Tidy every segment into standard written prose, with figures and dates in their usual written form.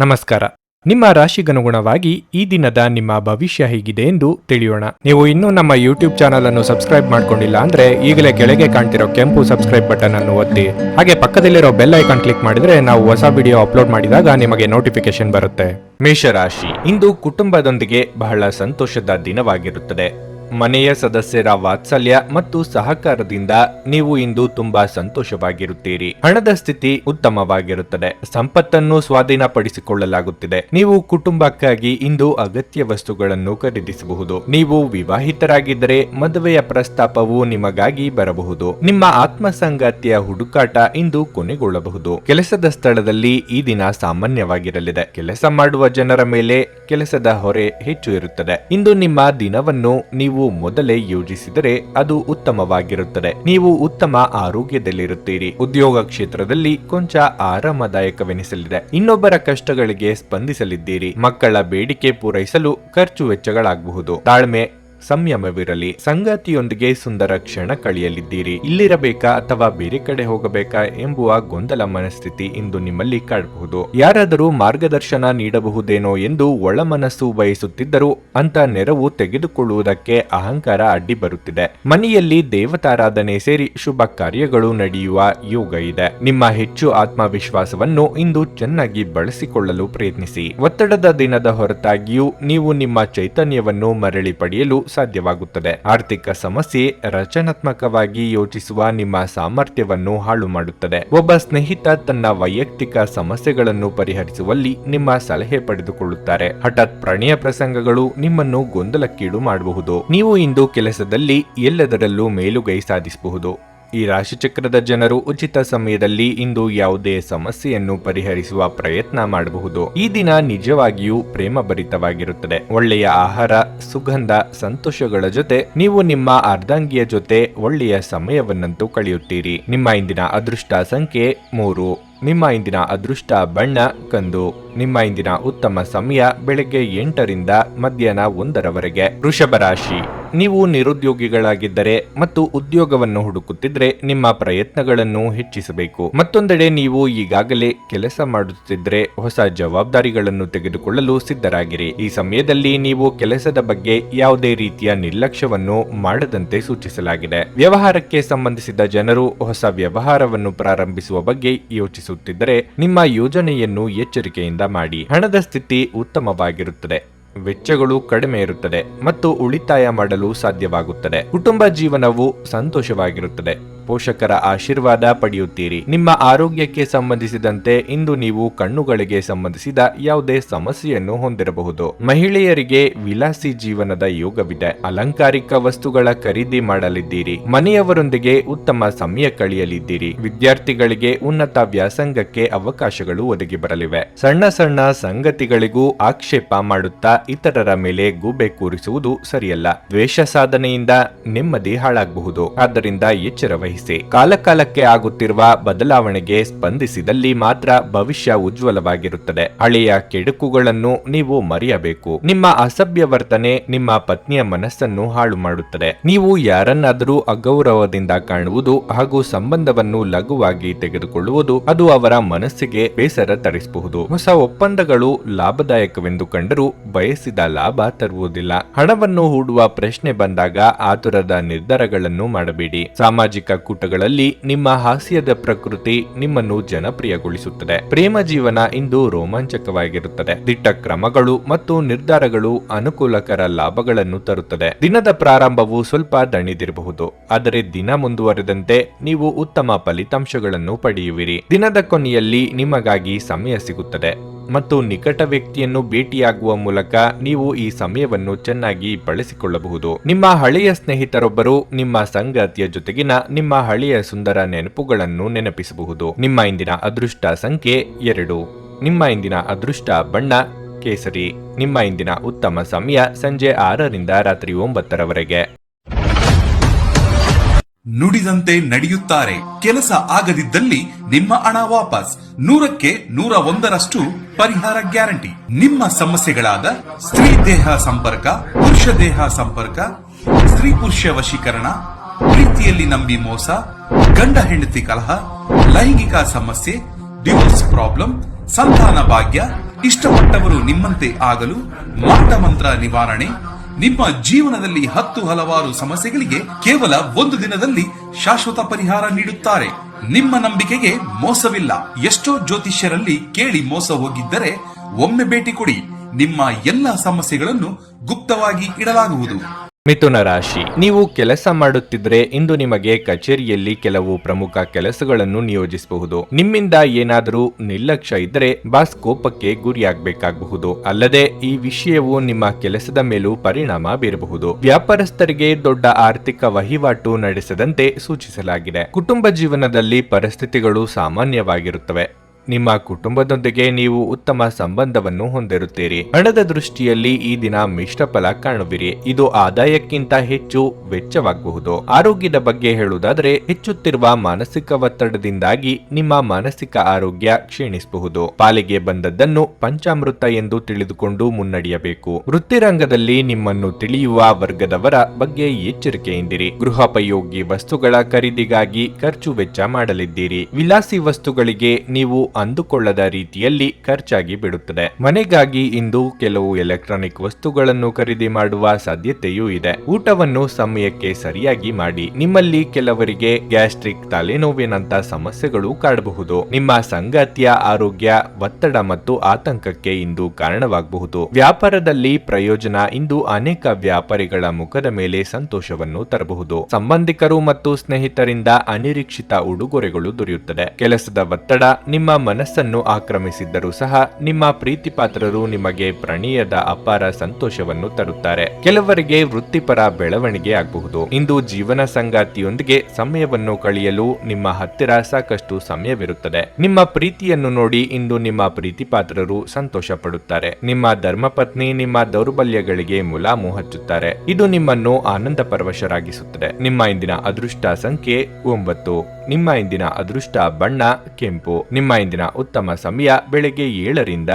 ನಮಸ್ಕಾರ. ನಿಮ್ಮ ರಾಶಿಗನುಗುಣವಾಗಿ ಈ ದಿನದ ನಿಮ್ಮ ಭವಿಷ್ಯ ಹೇಗಿದೆ ಎಂದು ತಿಳಿಯೋಣ. ನೀವು ಇನ್ನೂ ನಮ್ಮ ಯೂಟ್ಯೂಬ್ ಚಾನಲ್ ಅನ್ನು ಸಬ್ಸ್ಕ್ರೈಬ್ ಮಾಡ್ಕೊಂಡಿಲ್ಲ ಅಂದ್ರೆ ಈಗಲೇ ಕೆಳಗೆ ಕಾಣ್ತಿರೋ ಕೆಂಪು ಸಬ್ಸ್ಕ್ರೈಬ್ ಬಟನ್ ಅನ್ನು ಒತ್ತಿ, ಹಾಗೆ ಪಕ್ಕದಲ್ಲಿರೋ ಬೆಲ್ ಐಕಾನ್ ಕ್ಲಿಕ್ ಮಾಡಿದ್ರೆ ನಾವು ಹೊಸ ವಿಡಿಯೋ ಅಪ್ಲೋಡ್ ಮಾಡಿದಾಗ ನಿಮಗೆ ನೋಟಿಫಿಕೇಶನ್ ಬರುತ್ತೆ. ಮೇಷರಾಶಿ, ಇಂದು ಕುಟುಂಬದೊಂದಿಗೆ ಬಹಳ ಸಂತೋಷದ ದಿನವಾಗಿರುತ್ತದೆ. ಮನೆಯ ಸದಸ್ಯರ ವಾತ್ಸಲ್ಯ ಮತ್ತು ಸಹಕಾರದಿಂದ ನೀವು ಇಂದು ತುಂಬಾ ಸಂತೋಷವಾಗಿರುತ್ತೀರಿ. ಹಣದ ಸ್ಥಿತಿ ಉತ್ತಮವಾಗಿರುತ್ತದೆ. ಸಂಪತ್ತನ್ನು ಸ್ವಾಧೀನಪಡಿಸಿಕೊಳ್ಳಲಾಗುತ್ತಿದೆ. ನೀವು ಕುಟುಂಬಕ್ಕಾಗಿ ಇಂದು ಅಗತ್ಯ ವಸ್ತುಗಳನ್ನು ಖರೀದಿಸಬಹುದು. ನೀವು ವಿವಾಹಿತರಾಗಿದ್ದರೆ ಮದುವೆಯ ಪ್ರಸ್ತಾಪವು ನಿಮಗಾಗಿ ಬರಬಹುದು. ನಿಮ್ಮ ಆತ್ಮಸಂಗಾತಿಯ ಹುಡುಕಾಟ ಇಂದು ಕೊನೆಗೊಳ್ಳಬಹುದು. ಕೆಲಸದ ಸ್ಥಳದಲ್ಲಿ ಈ ದಿನ ಸಾಮಾನ್ಯವಾಗಿರಲಿದೆ. ಕೆಲಸ ಮಾಡುವ ಜನರ ಮೇಲೆ ಕೆಲಸದ ಹೊರೆ ಹೆಚ್ಚು ಇರುತ್ತದೆ. ಇಂದು ನಿಮ್ಮ ದಿನವನ್ನು ನೀವು ಮೊದಲೇ ಯೋಜಿಸಿದರೆ ಅದು ಉತ್ತಮವಾಗಿರುತ್ತದೆ. ನೀವು ಉತ್ತಮ ಆರೋಗ್ಯದಲ್ಲಿರುತ್ತೀರಿ. ಉದ್ಯೋಗ ಕ್ಷೇತ್ರದಲ್ಲಿ ಕೊಂಚ ಆರಾಮದಾಯಕವೆನಿಸಲಿದೆ. ಇನ್ನೊಬ್ಬರ ಕಷ್ಟಗಳಿಗೆ ಸ್ಪಂದಿಸಲಿದ್ದೀರಿ. ಮಕ್ಕಳ ಬೇಡಿಕೆ ಪೂರೈಸಲು ಖರ್ಚು ವೆಚ್ಚಗಳಾಗಬಹುದು. ತಾಳ್ಮೆ ಸಂಯಮವಿರಲಿ. ಸಂಗಾತಿಯೊಂದಿಗೆ ಸುಂದರ ಕ್ಷಣ ಕಳೆಯಲಿದ್ದೀರಿ. ಇಲ್ಲಿರಬೇಕಾ ಅಥವಾ ಬೇರೆ ಕಡೆ ಹೋಗಬೇಕಾ ಎಂಬುವ ಗೊಂದಲ ಮನಸ್ಥಿತಿ ಇಂದು ನಿಮ್ಮಲ್ಲಿ ಕಾಡಬಹುದು. ಯಾರಾದರೂ ಮಾರ್ಗದರ್ಶನ ನೀಡಬಹುದೇನೋ ಎಂದು ಒಳಮನಸ್ಸು ಬಯಸುತ್ತಿದ್ದರೂ ಅಂತ ನೆರವು ತೆಗೆದುಕೊಳ್ಳುವುದಕ್ಕೆ ಅಹಂಕಾರ ಅಡ್ಡಿ ಬರುತ್ತಿದೆ. ಮನೆಯಲ್ಲಿ ದೇವತಾರಾಧನೆ ಸೇರಿ ಶುಭ ಕಾರ್ಯಗಳು ನಡೆಯುವ ಯೋಗ ಇದೆ. ನಿಮ್ಮ ಹೆಚ್ಚು ಆತ್ಮವಿಶ್ವಾಸವನ್ನು ಇಂದು ಚೆನ್ನಾಗಿ ಬಳಸಿಕೊಳ್ಳಲು ಪ್ರಯತ್ನಿಸಿ. ಒತ್ತಡದ ದಿನದ ಹೊರತಾಗಿಯೂ ನೀವು ನಿಮ್ಮ ಚೈತನ್ಯವನ್ನು ಮರಳಿ ಪಡೆಯಲು ಸಾಧ್ಯವಾಗುತ್ತದೆ. ಆರ್ಥಿಕ ಸಮಸ್ಯೆ ರಚನಾತ್ಮಕವಾಗಿ ಯೋಚಿಸುವ ನಿಮ್ಮ ಸಾಮರ್ಥ್ಯವನ್ನು ಹಾಳು ಮಾಡುತ್ತದೆ. ಒಬ್ಬ ಸ್ನೇಹಿತ ತನ್ನ ವೈಯಕ್ತಿಕ ಸಮಸ್ಯೆಗಳನ್ನು ಪರಿಹರಿಸುವಲ್ಲಿ ನಿಮ್ಮ ಸಲಹೆ ಪಡೆದುಕೊಳ್ಳುತ್ತಾರೆ. ಹಠಾತ್ ಪ್ರಣಯ ಪ್ರಸಂಗಗಳು ನಿಮ್ಮನ್ನು ಗೊಂದಲಕ್ಕೀಡು ಮಾಡಬಹುದು. ನೀವು ಇಂದು ಕೆಲಸದಲ್ಲಿ ಎಲ್ಲದರಲ್ಲೂ ಮೇಲುಗೈ ಸಾಧಿಸಬಹುದು. ಈ ರಾಶಿಚಕ್ರದ ಜನರು ಉಚಿತ ಸಮಯದಲ್ಲಿ ಇಂದು ಯಾವುದೇ ಸಮಸ್ಯೆಯನ್ನು ಪರಿಹರಿಸುವ ಪ್ರಯತ್ನ ಮಾಡಬಹುದು. ಈ ದಿನ ನಿಜವಾಗಿಯೂ ಪ್ರೇಮಭರಿತವಾಗಿರುತ್ತದೆ. ಒಳ್ಳೆಯ ಆಹಾರ, ಸುಗಂಧ, ಸಂತೋಷಗಳ ಜೊತೆ ನೀವು ನಿಮ್ಮ ಅರ್ಧಾಂಗಿಯ ಜೊತೆ ಒಳ್ಳೆಯ ಸಮಯವನ್ನಂತೂ ಕಳೆಯುತ್ತೀರಿ. ನಿಮ್ಮ ಇಂದಿನ ಅದೃಷ್ಟ ಸಂಖ್ಯೆ 3. ನಿಮ್ಮ ಇಂದಿನ ಅದೃಷ್ಟ ಬಣ್ಣ ಕಂದು. ನಿಮ್ಮ ಇಂದಿನ ಉತ್ತಮ ಸಮಯ ಬೆಳಗ್ಗೆ 8ರಿಂದ ಮಧ್ಯಾಹ್ನ 1ರವರೆಗೆ. ವೃಷಭ ರಾಶಿ, ನೀವು ನಿರುದ್ಯೋಗಿಗಳಾಗಿದ್ದರೆ ಮತ್ತು ಉದ್ಯೋಗವನ್ನು ಹುಡುಕುತ್ತಿದ್ರೆ ನಿಮ್ಮ ಪ್ರಯತ್ನಗಳನ್ನು ಹೆಚ್ಚಿಸಬೇಕು. ಮತ್ತೊಂದೆಡೆ ನೀವು ಈಗಾಗಲೇ ಕೆಲಸ ಮಾಡುತ್ತಿದ್ರೆ ಹೊಸ ಜವಾಬ್ದಾರಿಗಳನ್ನು ತೆಗೆದುಕೊಳ್ಳಲು ಸಿದ್ಧರಾಗಿರಿ. ಈ ಸಮಯದಲ್ಲಿ ನೀವು ಕೆಲಸದ ಬಗ್ಗೆ ಯಾವುದೇ ರೀತಿಯ ನಿರ್ಲಕ್ಷ್ಯವನ್ನು ಮಾಡದಂತೆ ಸೂಚಿಸಲಾಗಿದೆ. ವ್ಯವಹಾರಕ್ಕೆ ಸಂಬಂಧಿಸಿದ ಜನರು ಹೊಸ ವ್ಯವಹಾರವನ್ನು ಪ್ರಾರಂಭಿಸುವ ಬಗ್ಗೆ ಯೋಚಿಸುತ್ತಿದ್ದರೆ ನಿಮ್ಮ ಯೋಜನೆಯನ್ನು ಎಚ್ಚರಿಕೆಯಿಂದ ಮಾಡಿ. ಹಣದ ಸ್ಥಿತಿ ಉತ್ತಮವಾಗಿರುತ್ತದೆ. ವೆಚ್ಚಗಳು ಕಡಿಮೆ ಇರುತ್ತದೆ ಮತ್ತು ಉಳಿತಾಯ ಮಾಡಲು ಸಾಧ್ಯವಾಗುತ್ತದೆ. ಕುಟುಂಬ ಜೀವನವು ಸಂತೋಷವಾಗಿರುತ್ತದೆ. ಪೋಷಕರ ಆಶೀರ್ವಾದ ಪಡೆಯುತ್ತೀರಿ. ನಿಮ್ಮ ಆರೋಗ್ಯಕ್ಕೆ ಸಂಬಂಧಿಸಿದಂತೆ ಇಂದು ನೀವು ಕಣ್ಣುಗಳಿಗೆ ಸಂಬಂಧಿಸಿದ ಯಾವುದೇ ಸಮಸ್ಯೆಯನ್ನು ಹೊಂದಿರಬಹುದು. ಮಹಿಳೆಯರಿಗೆ ವಿಲಾಸಿ ಜೀವನದ ಯೋಗವಿದೆ. ಅಲಂಕಾರಿಕ ವಸ್ತುಗಳ ಖರೀದಿ ಮಾಡಲಿದ್ದೀರಿ. ಮನೆಯವರೊಂದಿಗೆ ಉತ್ತಮ ಸಮಯ ಕಳೆಯಲಿದ್ದೀರಿ. ವಿದ್ಯಾರ್ಥಿಗಳಿಗೆ ಉನ್ನತ ವ್ಯಾಸಂಗಕ್ಕೆ ಅವಕಾಶಗಳು ಒದಗಿ ಬರಲಿವೆ. ಸಣ್ಣ ಸಣ್ಣ ಸಂಗತಿಗಳಿಗೂ ಆಕ್ಷೇಪ ಮಾಡುತ್ತಾ ಇತರರ ಮೇಲೆ ಗೂಬೆ ಕೂರಿಸುವುದು ಸರಿಯಲ್ಲ. ದ್ವೇಷ ಸಾಧನೆಯಿಂದ ನೆಮ್ಮದಿ ಹಾಳಾಗಬಹುದು. ಆದ್ದರಿಂದ ಎಚ್ಚರ ವಹಿಸಿ. ಕಾಲಕಾಲಕ್ಕೆ ಆಗುತ್ತಿರುವ ಬದಲಾವಣೆಗೆ ಸ್ಪಂದಿಸಿದಲ್ಲಿ ಮಾತ್ರ ಭವಿಷ್ಯ ಉಜ್ವಲವಾಗಿರುತ್ತದೆ. ಹಳೆಯ ಕೆಡುಕುಗಳನ್ನು ನೀವು ಮರೆಯಬೇಕು. ನಿಮ್ಮ ಅಸಭ್ಯ ವರ್ತನೆ ನಿಮ್ಮ ಪತ್ನಿಯ ಮನಸ್ಸನ್ನು ಹಾಳು ಮಾಡುತ್ತದೆ. ನೀವು ಯಾರನ್ನಾದರೂ ಅಗೌರವದಿಂದ ಕಾಣುವುದು ಹಾಗೂ ಸಂಬಂಧವನ್ನು ಲಘುವಾಗಿ ತೆಗೆದುಕೊಳ್ಳುವುದು ಅದು ಅವರ ಮನಸ್ಸಿಗೆ ಬೇಸರ ತರಿಸಬಹುದು. ಹೊಸ ಒಪ್ಪಂದಗಳು ಲಾಭದಾಯಕವೆಂದು ಕಂಡರೂ ಬಯಸಿದ ಲಾಭ ತರುವುದಿಲ್ಲ. ಹಣವನ್ನು ಹೂಡುವ ಪ್ರಶ್ನೆ ಬಂದಾಗ ಆತುರದ ನಿರ್ಧಾರಗಳನ್ನು ಮಾಡಬೇಡಿ. ಸಾಮಾಜಿಕ ಕೂಟಗಳಲ್ಲಿ ನಿಮ್ಮ ಹಾಸ್ಯದ ಪ್ರಕೃತಿ ನಿಮ್ಮನ್ನು ಜನಪ್ರಿಯಗೊಳಿಸುತ್ತದೆ. ಪ್ರೇಮ ಜೀವನ ಇಂದು ರೋಮಾಂಚಕವಾಗಿರುತ್ತದೆ. ದಿಟ್ಟ ಕ್ರಮಗಳು ಮತ್ತು ನಿರ್ಧಾರಗಳು ಅನುಕೂಲಕರ ಲಾಭಗಳನ್ನು ತರುತ್ತದೆ. ದಿನದ ಪ್ರಾರಂಭವು ಸ್ವಲ್ಪ ದಣಿದಿರಬಹುದು, ಆದರೆ ದಿನ ಮುಂದುವರೆದಂತೆ ನೀವು ಉತ್ತಮ ಫಲಿತಾಂಶಗಳನ್ನು ಪಡೆಯುವಿರಿ. ದಿನದ ಕೊನೆಯಲ್ಲಿ ನಿಮಗಾಗಿ ಸಮಯ ಸಿಗುತ್ತದೆ ಮತ್ತು ನಿಕಟ ವ್ಯಕ್ತಿಯನ್ನು ಭೇಟಿಯಾಗುವ ಮೂಲಕ ನೀವು ಈ ಸಮಯವನ್ನು ಚೆನ್ನಾಗಿ ಬಳಸಿಕೊಳ್ಳಬಹುದು. ನಿಮ್ಮ ಹಳೆಯ ಸ್ನೇಹಿತರೊಬ್ಬರು ನಿಮ್ಮ ಸಂಗಾತಿಯ ಜೊತೆಗಿನ ನಿಮ್ಮ ಹಳೆಯ ಸುಂದರ ನೆನಪುಗಳನ್ನು ನೆನಪಿಸಬಹುದು. ನಿಮ್ಮ ಇಂದಿನ ಅದೃಷ್ಟ ಸಂಖ್ಯೆ 2. ನಿಮ್ಮ ಇಂದಿನ ಅದೃಷ್ಟ ಬಣ್ಣ ಕೇಸರಿ. ನಿಮ್ಮ ಇಂದಿನ ಉತ್ತಮ ಸಮಯ ಸಂಜೆ 6ರಿಂದ ರಾತ್ರಿ 9ರವರೆಗೆ. ನುಡಿದಂತೆ ನಡೆಯುತ್ತಾರೆ. ಕೆಲಸ ಆಗದಿದ್ದಲ್ಲಿ ನಿಮ್ಮ ಹಣ ವಾಪಸ್. 100ಕ್ಕೆ 101ರಷ್ಟು ಪರಿಹಾರ ಗ್ಯಾರಂಟಿ. ನಿಮ್ಮ ಸಮಸ್ಯೆಗಳಾದ ಸ್ತ್ರೀ ದೇಹ ಸಂಪರ್ಕ, ಪುರುಷ ದೇಹ ಸಂಪರ್ಕ, ಸ್ತ್ರೀ ಪುರುಷ ವಶೀಕರಣ, ಪ್ರೀತಿಯಲ್ಲಿ ನಂಬಿ ಮೋಸ, ಗಂಡ ಹೆಂಡತಿ ಕಲಹ, ಲೈಂಗಿಕ ಸಮಸ್ಯೆ, ಡಿವೋರ್ಸ್ ಪ್ರಾಬ್ಲಮ್, ಸಂತಾನ ಭಾಗ್ಯ, ಇಷ್ಟಪಟ್ಟವರು ನಿಮ್ಮಂತೆ ಆಗಲು ಮಾಟ ಮಂತ್ರ ನಿವಾರಣೆ, ನಿಮ್ಮ ಜೀವನದಲ್ಲಿ 10 ಹಲವಾರು ಸಮಸ್ಯೆಗಳಿಗೆ ಕೇವಲ 1 ದಿನದಲ್ಲಿ ಶಾಶ್ವತ ಪರಿಹಾರ ನೀಡುತ್ತಾರೆ. ನಿಮ್ಮ ನಂಬಿಕೆಗೆ ಮೋಸವಿಲ್ಲ. ಎಷ್ಟೋ ಜ್ಯೋತಿಷ್ಯರಲ್ಲಿ ಕೇಳಿ ಮೋಸ ಹೋಗಿದ್ದರೆ ಒಮ್ಮೆ ಭೇಟಿ ಕೊಡಿ. ನಿಮ್ಮ ಎಲ್ಲಾ ಸಮಸ್ಯೆಗಳನ್ನು ಗುಪ್ತವಾಗಿ ಇಡಲಾಗುವುದು. ಮಿಥುನ ರಾಶಿ, ನೀವು ಕೆಲಸ ಮಾಡುತ್ತಿದ್ರೆ ಇಂದು ನಿಮಗೆ ಕಚೇರಿಯಲ್ಲಿ ಕೆಲವು ಪ್ರಮುಖ ಕೆಲಸಗಳನ್ನು ನಿಯೋಜಿಸಬಹುದು. ನಿಮ್ಮಿಂದ ಏನಾದರೂ ನಿರ್ಲಕ್ಷ್ಯ ಇದ್ದರೆ ಬಾಸ್ ಕೋಪಕ್ಕೆ ಗುರಿಯಾಗಬೇಕಾಗಬಹುದು. ಅಲ್ಲದೆ ಈ ವಿಷಯವು ನಿಮ್ಮ ಕೆಲಸದ ಮೇಲೂ ಪರಿಣಾಮ ಬೀರಬಹುದು. ವ್ಯಾಪಾರಸ್ಥರಿಗೆ ದೊಡ್ಡ ಆರ್ಥಿಕ ವಹಿವಾಟು ನಡೆಸದಂತೆ ಸೂಚಿಸಲಾಗಿದೆ. ಕುಟುಂಬ ಜೀವನದಲ್ಲಿ ಪರಿಸ್ಥಿತಿಗಳು ಸಾಮಾನ್ಯವಾಗಿರುತ್ತವೆ. ನಿಮ್ಮ ಕುಟುಂಬದೊಂದಿಗೆ ನೀವು ಉತ್ತಮ ಸಂಬಂಧವನ್ನು ಹೊಂದಿರುತ್ತೀರಿ. ಹಣದ ದೃಷ್ಟಿಯಲ್ಲಿ ಈ ದಿನ ಮಿಶ್ರ ಫಲ ಕಾಣುವಿರಿ. ಇದು ಆದಾಯಕ್ಕಿಂತ ಹೆಚ್ಚು ವೆಚ್ಚವಾಗಬಹುದು. ಆರೋಗ್ಯದ ಬಗ್ಗೆ ಹೇಳುವುದಾದರೆ ಹೆಚ್ಚುತ್ತಿರುವ ಮಾನಸಿಕ ಒತ್ತಡದಿಂದಾಗಿ ನಿಮ್ಮ ಮಾನಸಿಕ ಆರೋಗ್ಯ ಕ್ಷೀಣಿಸಬಹುದು. ಪಾಲಿಗೆ ಬಂದದ್ದನ್ನು ಪಂಚಾಮೃತ ಎಂದು ತಿಳಿದುಕೊಂಡು ಮುನ್ನಡೆಯಬೇಕು. ವೃತ್ತಿರಂಗದಲ್ಲಿ ನಿಮ್ಮನ್ನು ತಿಳಿಯುವ ವರ್ಗದವರ ಬಗ್ಗೆ ಎಚ್ಚರಿಕೆಯಿಂದಿರಿ. ಗೃಹೋಪಯೋಗಿ ವಸ್ತುಗಳ ಖರೀದಿಗಾಗಿ ಖರ್ಚು ವೆಚ್ಚ ಮಾಡಲಿದ್ದೀರಿ. ವಿಲಾಸಿ ವಸ್ತುಗಳಿಗೆ ನೀವು ಅಂದುಕೊಳ್ಳದ ರೀತಿಯಲ್ಲಿ ಖರ್ಚಾಗಿ ಬಿಡುತ್ತದೆ. ಮನೆಗಾಗಿ ಇಂದು ಕೆಲವು ಎಲೆಕ್ಟ್ರಾನಿಕ್ ವಸ್ತುಗಳನ್ನು ಖರೀದಿ ಮಾಡುವ ಸಾಧ್ಯತೆಯೂ ಇದೆ. ಊಟವನ್ನು ಸಮಯಕ್ಕೆ ಸರಿಯಾಗಿ ಮಾಡಿ. ನಿಮ್ಮಲ್ಲಿ ಕೆಲವರಿಗೆ ಗ್ಯಾಸ್ಟ್ರಿಕ್, ತಲೆನೋವಿನಂತ ಸಮಸ್ಯೆಗಳು ಕಾಡಬಹುದು. ನಿಮ್ಮ ಸಂಗಾತಿಯ ಆರೋಗ್ಯ ಒತ್ತಡ ಮತ್ತು ಆತಂಕಕ್ಕೆ ಇಂದು ಕಾರಣವಾಗಬಹುದು. ವ್ಯಾಪಾರದಲ್ಲಿ ಪ್ರಯೋಜನ ಇಂದು ಅನೇಕ ವ್ಯಾಪಾರಿಗಳ ಮುಖದ ಮೇಲೆ ಸಂತೋಷವನ್ನು ತರಬಹುದು. ಸಂಬಂಧಿಕರು ಮತ್ತು ಸ್ನೇಹಿತರಿಂದ ಅನಿರೀಕ್ಷಿತ ಉಡುಗೊರೆಗಳು ದೊರೆಯುತ್ತದೆ. ಕೆಲಸದ ಒತ್ತಡ ನಿಮ್ಮ ಮನಸ್ಸನ್ನು ಆಕ್ರಮಿಸಿದ್ದರೂ ಸಹ ನಿಮ್ಮ ಪ್ರೀತಿಪಾತ್ರರು ನಿಮಗೆ ಪ್ರಣಯದ ಅಪಾರ ಸಂತೋಷವನ್ನು ತರುತ್ತಾರೆ. ಕೆಲವರಿಗೆ ವೃತ್ತಿಪರ ಬೆಳವಣಿಗೆ ಆಗಬಹುದು. ಇಂದು ಜೀವನ ಸಂಗಾತಿಯೊಂದಿಗೆ ಸಮಯವನ್ನು ಕಳೆಯಲು ನಿಮ್ಮ ಹತ್ತಿರ ಸಾಕಷ್ಟು ಸಮಯವಿರುತ್ತದೆ. ನಿಮ್ಮ ಪ್ರೀತಿಯನ್ನು ನೋಡಿ ಇಂದು ನಿಮ್ಮ ಪ್ರೀತಿಪಾತ್ರರು ಸಂತೋಷ ಪಡುತ್ತಾರೆ. ನಿಮ್ಮ ಧರ್ಮಪತ್ನಿ ನಿಮ್ಮ ದೌರ್ಬಲ್ಯಗಳಿಗೆ ಮುಲಾಮು ಹಚ್ಚುತ್ತಾರೆ. ಇದು ನಿಮ್ಮನ್ನು ಆನಂದ ಪರವಶರಾಗಿಸುತ್ತದೆ. ನಿಮ್ಮ ಇಂದಿನ ಅದೃಷ್ಟ ಸಂಖ್ಯೆ 9. ನಿಮ್ಮ ಇಂದಿನ ಅದೃಷ್ಟ ಬಣ್ಣ ಕೆಂಪು. ನಿಮ್ಮ ಇಂದಿನ ಉತ್ತಮ ಸಮಯ ಬೆಳಗ್ಗೆ 7 ರಿಂದ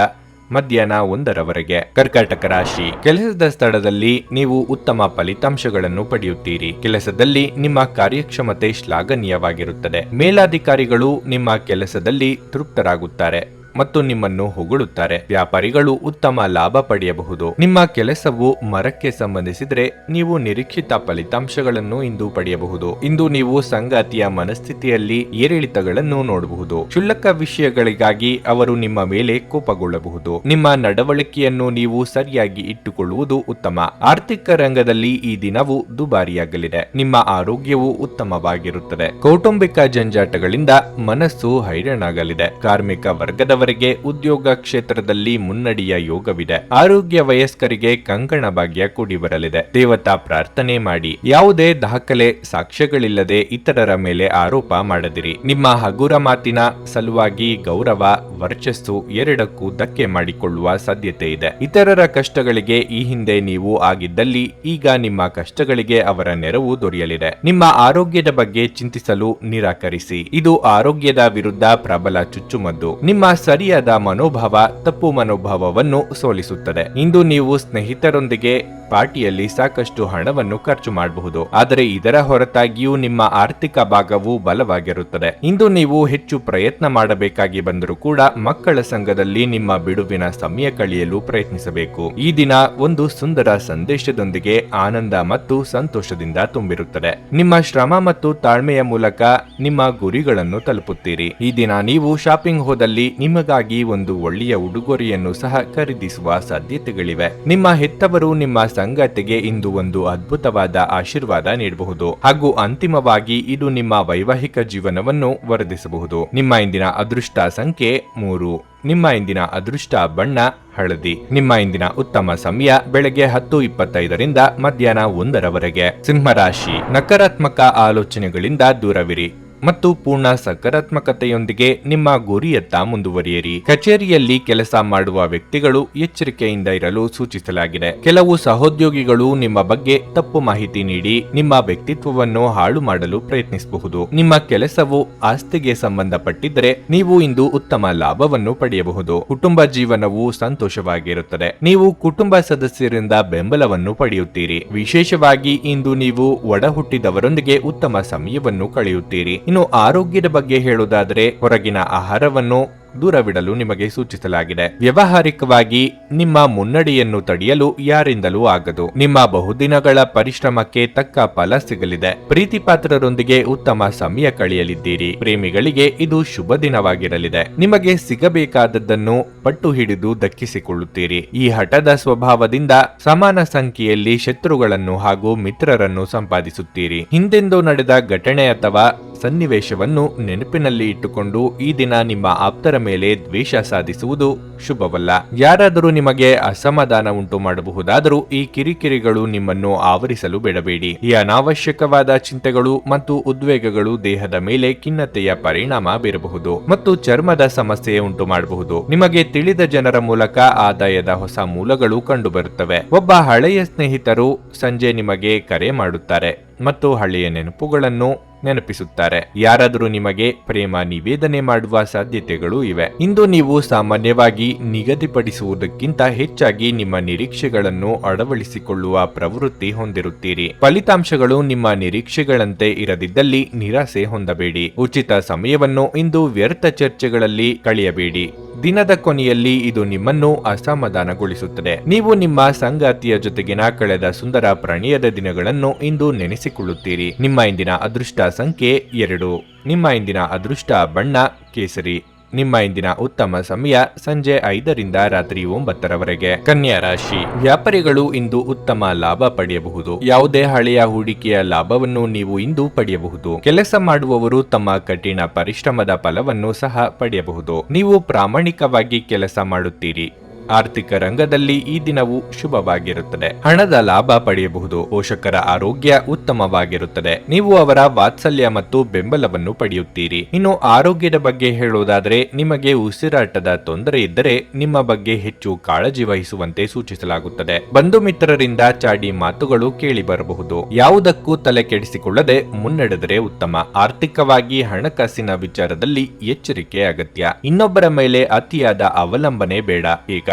ಮಧ್ಯಾಹ್ನ 1 ಕರ್ಕಾಟಕ ರಾಶಿ, ಕೆಲಸದ ಸ್ಥಳದಲ್ಲಿ ನೀವು ಉತ್ತಮ ಫಲಿತಾಂಶಗಳನ್ನು ಪಡೆಯುತ್ತೀರಿ. ಕೆಲಸದಲ್ಲಿ ನಿಮ್ಮ ಕಾರ್ಯಕ್ಷಮತೆ ಶ್ಲಾಘನೀಯವಾಗಿರುತ್ತದೆ. ಮೇಲಾಧಿಕಾರಿಗಳು ನಿಮ್ಮ ಕೆಲಸದಲ್ಲಿ ತೃಪ್ತರಾಗುತ್ತಾರೆ ಮತ್ತು ನಿಮ್ಮನ್ನು ಹೊಗಳುತ್ತಾರೆ. ವ್ಯಾಪಾರಿಗಳು ಉತ್ತಮ ಲಾಭ ಪಡೆಯಬಹುದು. ನಿಮ್ಮ ಕೆಲಸವು ಮರಕ್ಕೆ ಸಂಬಂಧಿಸಿದರೆ ನೀವು ನಿರೀಕ್ಷಿತ ಫಲಿತಾಂಶಗಳನ್ನು ಇಂದು ಪಡೆಯಬಹುದು. ಇಂದು ನೀವು ಸಂಗಾತಿಯ ಮನಸ್ಥಿತಿಯಲ್ಲಿ ಏರಿಳಿತಗಳನ್ನು ನೋಡಬಹುದು. ಕ್ಷುಲ್ಲಕ ವಿಷಯಗಳಿಗಾಗಿ ಅವರು ನಿಮ್ಮ ಮೇಲೆ ಕೋಪಗೊಳ್ಳಬಹುದು. ನಿಮ್ಮ ನಡವಳಿಕೆಯನ್ನು ನೀವು ಸರಿಯಾಗಿ ಇಟ್ಟುಕೊಳ್ಳುವುದು ಉತ್ತಮ. ಆರ್ಥಿಕ ರಂಗದಲ್ಲಿ ಈ ದಿನವು ದುಬಾರಿಯಾಗಲಿದೆ. ನಿಮ್ಮ ಆರೋಗ್ಯವು ಉತ್ತಮವಾಗಿರುತ್ತದೆ. ಕೌಟುಂಬಿಕ ಜಂಜಾಟಗಳಿಂದ ಮನಸ್ಸು ಹೈರಾಣಾಗಲಿದೆ. ಕಾರ್ಮಿಕ ವರ್ಗದವರಿಗೆ ಉದ್ಯೋಗ ಕ್ಷೇತ್ರದಲ್ಲಿ ಮುನ್ನಡೆಯ ಯೋಗವಿದೆ. ಆರೋಗ್ಯ ವಯಸ್ಕರಿಗೆ ಕಂಕಣ ಭಾಗ್ಯ ಕೂಡಿ ಬರಲಿದೆ. ದೇವತಾ ಪ್ರಾರ್ಥನೆ ಮಾಡಿ. ಯಾವುದೇ ದಾಖಲೆ ಸಾಕ್ಷ್ಯಗಳಿಲ್ಲದೆ ಇತರರ ಮೇಲೆ ಆರೋಪ ಮಾಡದಿರಿ. ನಿಮ್ಮ ಹಗುರ ಮಾತಿನ ಸಲುವಾಗಿ ಗೌರವ, ವರ್ಚಸ್ಸು ಎರಡಕ್ಕೂ ಧಕ್ಕೆ ಮಾಡಿಕೊಳ್ಳುವ ಸಾಧ್ಯತೆ ಇದೆ. ಇತರರ ಕಷ್ಟಗಳಿಗೆ ಈ ಹಿಂದೆ ನೀವು ಆಗಿದ್ದಲ್ಲಿ ಈಗ ನಿಮ್ಮ ಕಷ್ಟಗಳಿಗೆ ಅವರ ನೆರವು ದೊರೆಯಲಿದೆ. ನಿಮ್ಮ ಆರೋಗ್ಯದ ಬಗ್ಗೆ ಚಿಂತಿಸಲು ನಿರಾಕರಿಸಿ. ಇದು ಆರೋಗ್ಯದ ವಿರುದ್ಧ ಪ್ರಬಲ ಚುಚ್ಚುಮದ್ದು. ನಿಮ್ಮ ಸರಿಯಾದ ಮನೋಭಾವ ತಪ್ಪು ಮನೋಭಾವವನ್ನು ಸೋಲಿಸುತ್ತದೆ. ಇಂದು ನೀವು ಸ್ನೇಹಿತರೊಂದಿಗೆ ಪಾರ್ಟಿಯಲ್ಲಿ ಸಾಕಷ್ಟು ಹಣವನ್ನು ಖರ್ಚು ಮಾಡಬಹುದು. ಆದರೆ ಇದರ ಹೊರತಾಗಿಯೂ ನಿಮ್ಮ ಆರ್ಥಿಕ ಭಾಗವು ಬಲವಾಗಿರುತ್ತದೆ. ಇಂದು ನೀವು ಹೆಚ್ಚು ಪ್ರಯತ್ನ ಮಾಡಬೇಕಾಗಿ ಬಂದರೂ ಕೂಡ ಮಕ್ಕಳ ಸಂಘದಲ್ಲಿ ನಿಮ್ಮ ಬಿಡುವಿನ ಸಮಯ ಕಳೆಯಲು ಪ್ರಯತ್ನಿಸಬೇಕು. ಈ ದಿನ ಒಂದು ಸುಂದರ ಸಂದೇಶದೊಂದಿಗೆ ಆನಂದ ಮತ್ತು ಸಂತೋಷದಿಂದ ತುಂಬಿರುತ್ತದೆ. ನಿಮ್ಮ ಶ್ರಮ ಮತ್ತು ತಾಳ್ಮೆಯ ಮೂಲಕ ನಿಮ್ಮ ಗುರಿಗಳನ್ನು ತಲುಪುತ್ತೀರಿ. ಈ ದಿನ ನೀವು ಶಾಪಿಂಗ್ ಹೋದಲ್ಲಿ ನಿಮಗಾಗಿ ಒಂದು ಒಳ್ಳೆಯ ಉಡುಗೊರೆಯನ್ನು ಸಹ ಖರೀದಿಸುವ ಸಾಧ್ಯತೆಗಳಿವೆ. ನಿಮ್ಮ ಹೆತ್ತವರು ನಿಮ್ಮ ಸಂಗಾತಿಗೆ ಇಂದು ಒಂದು ಅದ್ಭುತವಾದ ಆಶೀರ್ವಾದ ನೀಡಬಹುದು ಹಾಗೂ ಅಂತಿಮವಾಗಿ ಇದು ನಿಮ್ಮ ವೈವಾಹಿಕ ಜೀವನವನ್ನು ವರದಿಸಬಹುದು. ನಿಮ್ಮ ಇಂದಿನ ಅದೃಷ್ಟ ಸಂಖ್ಯೆ 3. ನಿಮ್ಮ ಇಂದಿನ ಅದೃಷ್ಟ ಬಣ್ಣ ಹಳದಿ. ನಿಮ್ಮ ಇಂದಿನ ಉತ್ತಮ ಸಮಯ ಬೆಳಗ್ಗೆ 10:25 ರಿಂದ ಮಧ್ಯಾಹ್ನ 1 ಸಿಂಹರಾಶಿ, ನಕಾರಾತ್ಮಕ ಆಲೋಚನೆಗಳಿಂದ ದೂರವಿರಿ ಮತ್ತು ಪೂರ್ಣ ಸಕಾರಾತ್ಮಕತೆಯೊಂದಿಗೆ ನಿಮ್ಮ ಗುರಿಯತ್ತ ಮುಂದುವರಿಯಿರಿ. ಕಚೇರಿಯಲ್ಲಿ ಕೆಲಸ ಮಾಡುವ ವ್ಯಕ್ತಿಗಳು ಎಚ್ಚರಿಕೆಯಿಂದ ಇರಲು ಸೂಚಿಸಲಾಗಿದೆ. ಕೆಲವು ಸಹೋದ್ಯೋಗಿಗಳು ನಿಮ್ಮ ಬಗ್ಗೆ ತಪ್ಪು ಮಾಹಿತಿ ನೀಡಿ ನಿಮ್ಮ ವ್ಯಕ್ತಿತ್ವವನ್ನು ಹಾಳು ಮಾಡಲು ಪ್ರಯತ್ನಿಸಬಹುದು. ನಿಮ್ಮ ಕೆಲಸವು ಆಸ್ತಿಗೆ ಸಂಬಂಧಪಟ್ಟಿದ್ದರೆ ನೀವು ಇಂದು ಉತ್ತಮ ಲಾಭವನ್ನು ಪಡೆಯಬಹುದು. ಕುಟುಂಬ ಜೀವನವು ಸಂತೋಷವಾಗಿರುತ್ತದೆ. ನೀವು ಕುಟುಂಬ ಸದಸ್ಯರಿಂದ ಬೆಂಬಲವನ್ನು ಪಡೆಯುತ್ತೀರಿ. ವಿಶೇಷವಾಗಿ ಇಂದು ನೀವು ಒಡ ಹುಟ್ಟಿದವರೊಂದಿಗೆ ಉತ್ತಮ ಸಮಯವನ್ನು ಕಳೆಯುತ್ತೀರಿ. ಇನ್ನು ಆರೋಗ್ಯದ ಬಗ್ಗೆ ಹೇಳುವುದಾದರೆ ಹೊರಗಿನ ಆಹಾರವನ್ನು ದೂರವಿಡಲು ನಿಮಗೆ ಸೂಚಿಸಲಾಗಿದೆ. ವ್ಯಾವಹಾರಿಕವಾಗಿ ನಿಮ್ಮ ಮುನ್ನಡೆಯನ್ನು ತಡೆಯಲು ಯಾರಿಂದಲೂ ಆಗದು. ನಿಮ್ಮ ಬಹುದಿನಗಳ ಪರಿಶ್ರಮಕ್ಕೆ ತಕ್ಕ ಫಲ ಸಿಗಲಿದೆ. ಪ್ರೀತಿ ಪಾತ್ರರೊಂದಿಗೆ ಉತ್ತಮ ಸಮಯ ಕಳೆಯಲಿದ್ದೀರಿ. ಪ್ರೇಮಿಗಳಿಗೆ ಇದು ಶುಭ ದಿನವಾಗಿರಲಿದೆ. ನಿಮಗೆ ಸಿಗಬೇಕಾದದ್ದನ್ನು ಪಟ್ಟು ಹಿಡಿದು ದಕ್ಕಿಸಿಕೊಳ್ಳುತ್ತೀರಿ. ಈ ಹಠದ ಸ್ವಭಾವದಿಂದ ಸಮಾನ ಸಂಖ್ಯೆಯಲ್ಲಿ ಶತ್ರುಗಳನ್ನು ಹಾಗೂ ಮಿತ್ರರನ್ನು ಸಂಪಾದಿಸುತ್ತೀರಿ. ಹಿಂದೆಂದೋ ನಡೆದ ಘಟನೆ ಅಥವಾ ಸನ್ನಿವೇಶವನ್ನು ನೆನಪಿನಲ್ಲಿ ಇಟ್ಟುಕೊಂಡು ಈ ದಿನ ನಿಮ್ಮ ಆಪ್ತರ ಮೇಲೆ ದ್ವೇಷ ಸಾಧಿಸುವುದು ಶುಭವಲ್ಲ. ಯಾರಾದರೂ ನಿಮಗೆ ಅಸಮಾಧಾನ ಉಂಟು ಮಾಡಬಹುದಾದರೂ ಈ ಕಿರಿಕಿರಿಗಳು ನಿಮ್ಮನ್ನು ಆವರಿಸಲು ಬಿಡಬೇಡಿ. ಈ ಅನಾವಶ್ಯಕವಾದ ಚಿಂತೆಗಳು ಮತ್ತು ಉದ್ವೇಗಗಳು ದೇಹದ ಮೇಲೆ ಖಿನ್ನತೆಯ ಪರಿಣಾಮ ಬೀರಬಹುದು ಮತ್ತು ಚರ್ಮದ ಸಮಸ್ಯೆ ಉಂಟು ಮಾಡಬಹುದು. ನಿಮಗೆ ತಿಳಿದ ಜನರ ಮೂಲಕ ಆದಾಯದ ಹೊಸ ಮೂಲಗಳು ಕಂಡುಬರುತ್ತವೆ. ಒಬ್ಬ ಹಳೆಯ ಸ್ನೇಹಿತರು ಸಂಜೆ ನಿಮಗೆ ಕರೆ ಮಾಡುತ್ತಾರೆ ಮತ್ತು ಹಳೆಯ ನೆನಪುಗಳನ್ನು ನೆನಪಿಸುತ್ತಾರೆ. ಯಾರಾದರೂ ನಿಮಗೆ ಪ್ರೇಮ ನಿವೇದನೆ ಮಾಡುವ ಸಾಧ್ಯತೆಗಳು ಇವೆ. ಇಂದು ನೀವು ಸಾಮಾನ್ಯವಾಗಿ ನಿಗದಿಪಡಿಸುವುದಕ್ಕಿಂತ ಹೆಚ್ಚಾಗಿ ನಿಮ್ಮ ನಿರೀಕ್ಷೆಗಳನ್ನು ಅಳವಡಿಸಿಕೊಳ್ಳುವ ಪ್ರವೃತ್ತಿ ಹೊಂದಿರುತ್ತೀರಿ. ಫಲಿತಾಂಶಗಳು ನಿಮ್ಮ ನಿರೀಕ್ಷೆಗಳಂತೆ ಇರದಿದ್ದಲ್ಲಿ ನಿರಾಸೆ ಹೊಂದಬೇಡಿ. ಉಚಿತ ಸಮಯವನ್ನು ಇಂದು ವ್ಯರ್ಥ ಚರ್ಚೆಗಳಲ್ಲಿ ಕಳೆಯಬೇಡಿ. ದಿನದ ಕೊನೆಯಲ್ಲಿ ಇದು ನಿಮ್ಮನ್ನು ಅಸಮಾಧಾನಗೊಳಿಸುತ್ತದೆ. ನೀವು ನಿಮ್ಮ ಸಂಗಾತಿಯ ಜೊತೆಗಿನ ಕಳೆದ ಸುಂದರ ಪ್ರಣಯದ ದಿನಗಳನ್ನು ಇಂದು ನೆನೆಸಿಕೊಳ್ಳುತ್ತೀರಿ. ನಿಮ್ಮ ಇಂದಿನ ಅದೃಷ್ಟ ಸಂಖ್ಯೆ 2. ನಿಮ್ಮ ಇಂದಿನ ಅದೃಷ್ಟ ಬಣ್ಣ ಕೇಸರಿ. ನಿಮ್ಮ ಇಂದಿನ ಉತ್ತಮ ಸಮಯ ಸಂಜೆ 5ರಿಂದ ರಾತ್ರಿ 9ರವರೆಗೆ. ಕನ್ಯಾ ರಾಶಿ. ವ್ಯಾಪಾರಿಗಳು ಇಂದು ಉತ್ತಮ ಲಾಭ ಪಡೆಯಬಹುದು. ಯಾವುದೇ ಹಳೆಯ ಹೂಡಿಕೆಯ ಲಾಭವನ್ನು ನೀವು ಇಂದು ಪಡೆಯಬಹುದು. ಕೆಲಸ ಮಾಡುವವರು ತಮ್ಮ ಕಠಿಣ ಪರಿಶ್ರಮದ ಫಲವನ್ನು ಸಹ ಪಡೆಯಬಹುದು. ನೀವು ಪ್ರಾಮಾಣಿಕವಾಗಿ ಕೆಲಸ ಮಾಡುತ್ತೀರಿ. ಆರ್ಥಿಕ ರಂಗದಲ್ಲಿ ಈ ದಿನವು ಶುಭವಾಗಿರುತ್ತದೆ. ಹಣದ ಲಾಭ ಪಡೆಯಬಹುದು. ಪೋಷಕರ ಆರೋಗ್ಯ ಉತ್ತಮವಾಗಿರುತ್ತದೆ. ನೀವು ಅವರ ವಾತ್ಸಲ್ಯ ಮತ್ತು ಬೆಂಬಲವನ್ನು ಪಡೆಯುತ್ತೀರಿ. ಇನ್ನು ಆರೋಗ್ಯದ ಬಗ್ಗೆ ಹೇಳುವುದಾದರೆ ನಿಮಗೆ ಉಸಿರಾಟದ ತೊಂದರೆ ಇದ್ದರೆ ನಿಮ್ಮ ಬಗ್ಗೆ ಹೆಚ್ಚು ಕಾಳಜಿ ವಹಿಸುವಂತೆ ಸೂಚಿಸಲಾಗುತ್ತದೆ. ಬಂಧು ಮಿತ್ರರಿಂದ ಚಾಡಿ ಮಾತುಗಳು ಕೇಳಿ ಬರಬಹುದು. ಯಾವುದಕ್ಕೂ ತಲೆ ಕೆಡಿಸಿಕೊಳ್ಳದೆ ಮುನ್ನಡೆದರೆ ಉತ್ತಮ. ಆರ್ಥಿಕವಾಗಿ ಹಣಕಾಸಿನ ವಿಚಾರದಲ್ಲಿ ಎಚ್ಚರಿಕೆ ಅಗತ್ಯ. ಇನ್ನೊಬ್ಬರ ಮೇಲೆ ಅತಿಯಾದ ಅವಲಂಬನೆ ಬೇಡ.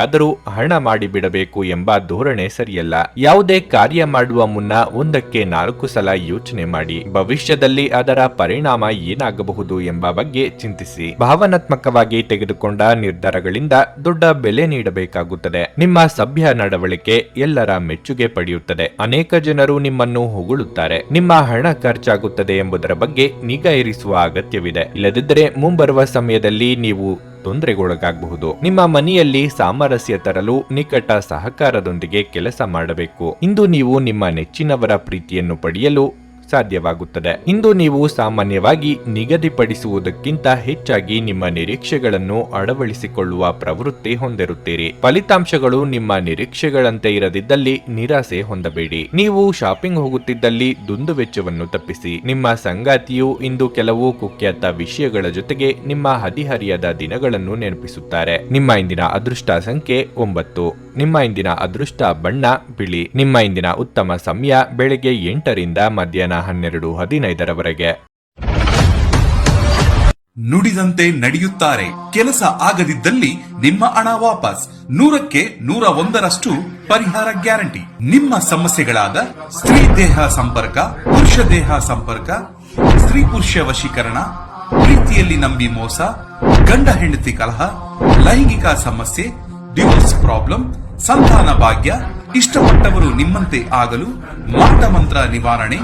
ಆದರೂ ಹಣ ಮಾಡಿಬಿಡಬೇಕು ಎಂಬ ಧೋರಣೆ ಸರಿಯಲ್ಲ. ಯಾವುದೇ ಕಾರ್ಯ ಮಾಡುವ ಮುನ್ನ 1ಕ್ಕೆ 4 ಸಲ ಯೋಚನೆ ಮಾಡಿ. ಭವಿಷ್ಯದಲ್ಲಿ ಅದರ ಪರಿಣಾಮ ಏನಾಗಬಹುದು ಎಂಬ ಬಗ್ಗೆ ಚಿಂತಿಸಿ. ಭಾವನಾತ್ಮಕವಾಗಿ ತೆಗೆದುಕೊಂಡ ನಿರ್ಧಾರಗಳಿಂದ ದೊಡ್ಡ ಬೆಲೆ ನೀಡಬೇಕಾಗುತ್ತದೆ. ನಿಮ್ಮ ಸಭ್ಯ ನಡವಳಿಕೆ ಎಲ್ಲರ ಮೆಚ್ಚುಗೆ ಪಡೆಯುತ್ತದೆ. ಅನೇಕ ಜನರು ನಿಮ್ಮನ್ನು ಹೊಗಳುತ್ತಾರೆ. ನಿಮ್ಮ ಹಣ ಖರ್ಚಾಗುತ್ತದೆ ಎಂಬುದರ ಬಗ್ಗೆ ನಿಗಾ ಇರಿಸುವ ಅಗತ್ಯವಿದೆ. ಇಲ್ಲದಿದ್ದರೆ ಮುಂಬರುವ ಸಮಯದಲ್ಲಿ ನೀವು ತೊಂದರೆಗೊಳಗಾಗಬಹುದು. ನಿಮ್ಮ ಮನೆಯಲ್ಲಿ ಸಾಮರಸ್ಯ ತರಲು ನಿಕಟ ಸಹಕಾರದೊಂದಿಗೆ ಕೆಲಸ ಮಾಡಬೇಕು. ಇಂದು ನೀವು ನಿಮ್ಮ ನೆಚ್ಚಿನವರ ಪ್ರೀತಿಯನ್ನು ಪಡೆಯಲು ಸಾಧ್ಯವಾಗುತ್ತದೆ. ಇಂದು ನೀವು ಸಾಮಾನ್ಯವಾಗಿ ನಿಗದಿಪಡಿಸುವುದಕ್ಕಿಂತ ಹೆಚ್ಚಾಗಿ ನಿಮ್ಮ ನಿರೀಕ್ಷೆಗಳನ್ನು ಅಳವಡಿಸಿಕೊಳ್ಳುವ ಪ್ರವೃತ್ತಿ ಹೊಂದಿರುತ್ತೀರಿ. ಫಲಿತಾಂಶಗಳು ನಿಮ್ಮ ನಿರೀಕ್ಷೆಗಳಂತೆ ಇರದಿದ್ದಲ್ಲಿ ನಿರಾಸೆ ಹೊಂದಬೇಡಿ. ನೀವು ಶಾಪಿಂಗ್ ಹೋಗುತ್ತಿದ್ದಲ್ಲಿ ದುಂದುವೆಚ್ಚವನ್ನು ತಪ್ಪಿಸಿ. ನಿಮ್ಮ ಸಂಗಾತಿಯು ಇಂದು ಕೆಲವು ಕುಖ್ಯಾತ ವಿಷಯಗಳ ಜೊತೆಗೆ ನಿಮ್ಮ ಹದಿಹರಿಯದ ದಿನಗಳನ್ನು ನೆನಪಿಸುತ್ತಾರೆ. ನಿಮ್ಮ ಇಂದಿನ ಅದೃಷ್ಟ ಸಂಖ್ಯೆ 9. ನಿಮ್ಮ ಇಂದಿನ ಅದೃಷ್ಟ ಬಣ್ಣ ಬಿಳಿ. ನಿಮ್ಮ ಇಂದಿನ ಉತ್ತಮ ಸಮಯ ಬೆಳಗ್ಗೆ 8ರಿಂದ ಮಧ್ಯಾಹ್ನ 12:15ರವರೆಗೆ. ನುಡಿದಂತೆ ನಡೆಯುತ್ತಾರೆ. ಕೆಲಸ ಆಗದಿದ್ದಲ್ಲಿ ನಿಮ್ಮ ಹಣ ವಾಪಸ್. 100ಕ್ಕೆ 101ರಷ್ಟು ಪರಿಹಾರ ಗ್ಯಾರಂಟಿ. ನಿಮ್ಮ ಸಮಸ್ಯೆಗಳಾದ ಸ್ತ್ರೀ ದೇಹ ಸಂಪರ್ಕ, ಪುರುಷ ದೇಹ ಸಂಪರ್ಕ, ಸ್ತ್ರೀ ಪುರುಷ ವಶೀಕರಣ, ಪ್ರೀತಿಯಲ್ಲಿ ನಂಬಿ ಮೋಸ, ಗಂಡ ಹೆಂಡತಿ ಕಲಹ, ಲೈಂಗಿಕ ಸಮಸ್ಯೆ, ಡಿವೋರ್ಸ್ ಪ್ರಾಬ್ಲಮ್, ಸಂತಾನ ಭಾಗ್ಯ, ಇಷ್ಟಪಟ್ಟವರು ನಿಮ್ಮಂತೆ ಆಗಲು ಮಾಟ ಮಂತ್ರ ನಿವಾರಣೆ,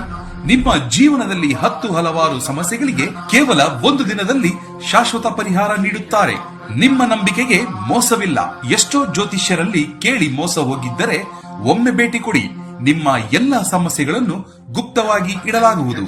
ನಿಮ್ಮ ಜೀವನದಲ್ಲಿ 10 ಹಲವಾರು ಸಮಸ್ಯೆಗಳಿಗೆ ಕೇವಲ 1 ದಿನದಲ್ಲಿ ಶಾಶ್ವತ ಪರಿಹಾರ ನೀಡುತ್ತಾರೆ. ನಿಮ್ಮ ನಂಬಿಕೆಗೆ ಮೋಸವಿಲ್ಲ. ಎಷ್ಟೋ ಜ್ಯೋತಿಷ್ಯರಲ್ಲಿ ಕೇಳಿ ಮೋಸ ಹೋಗಿದ್ದರೆ ಒಮ್ಮೆ ಭೇಟಿ ಕೊಡಿ. ನಿಮ್ಮ ಎಲ್ಲ ಸಮಸ್ಯೆಗಳನ್ನು ಗುಪ್ತವಾಗಿ ಇಡಲಾಗುವುದು.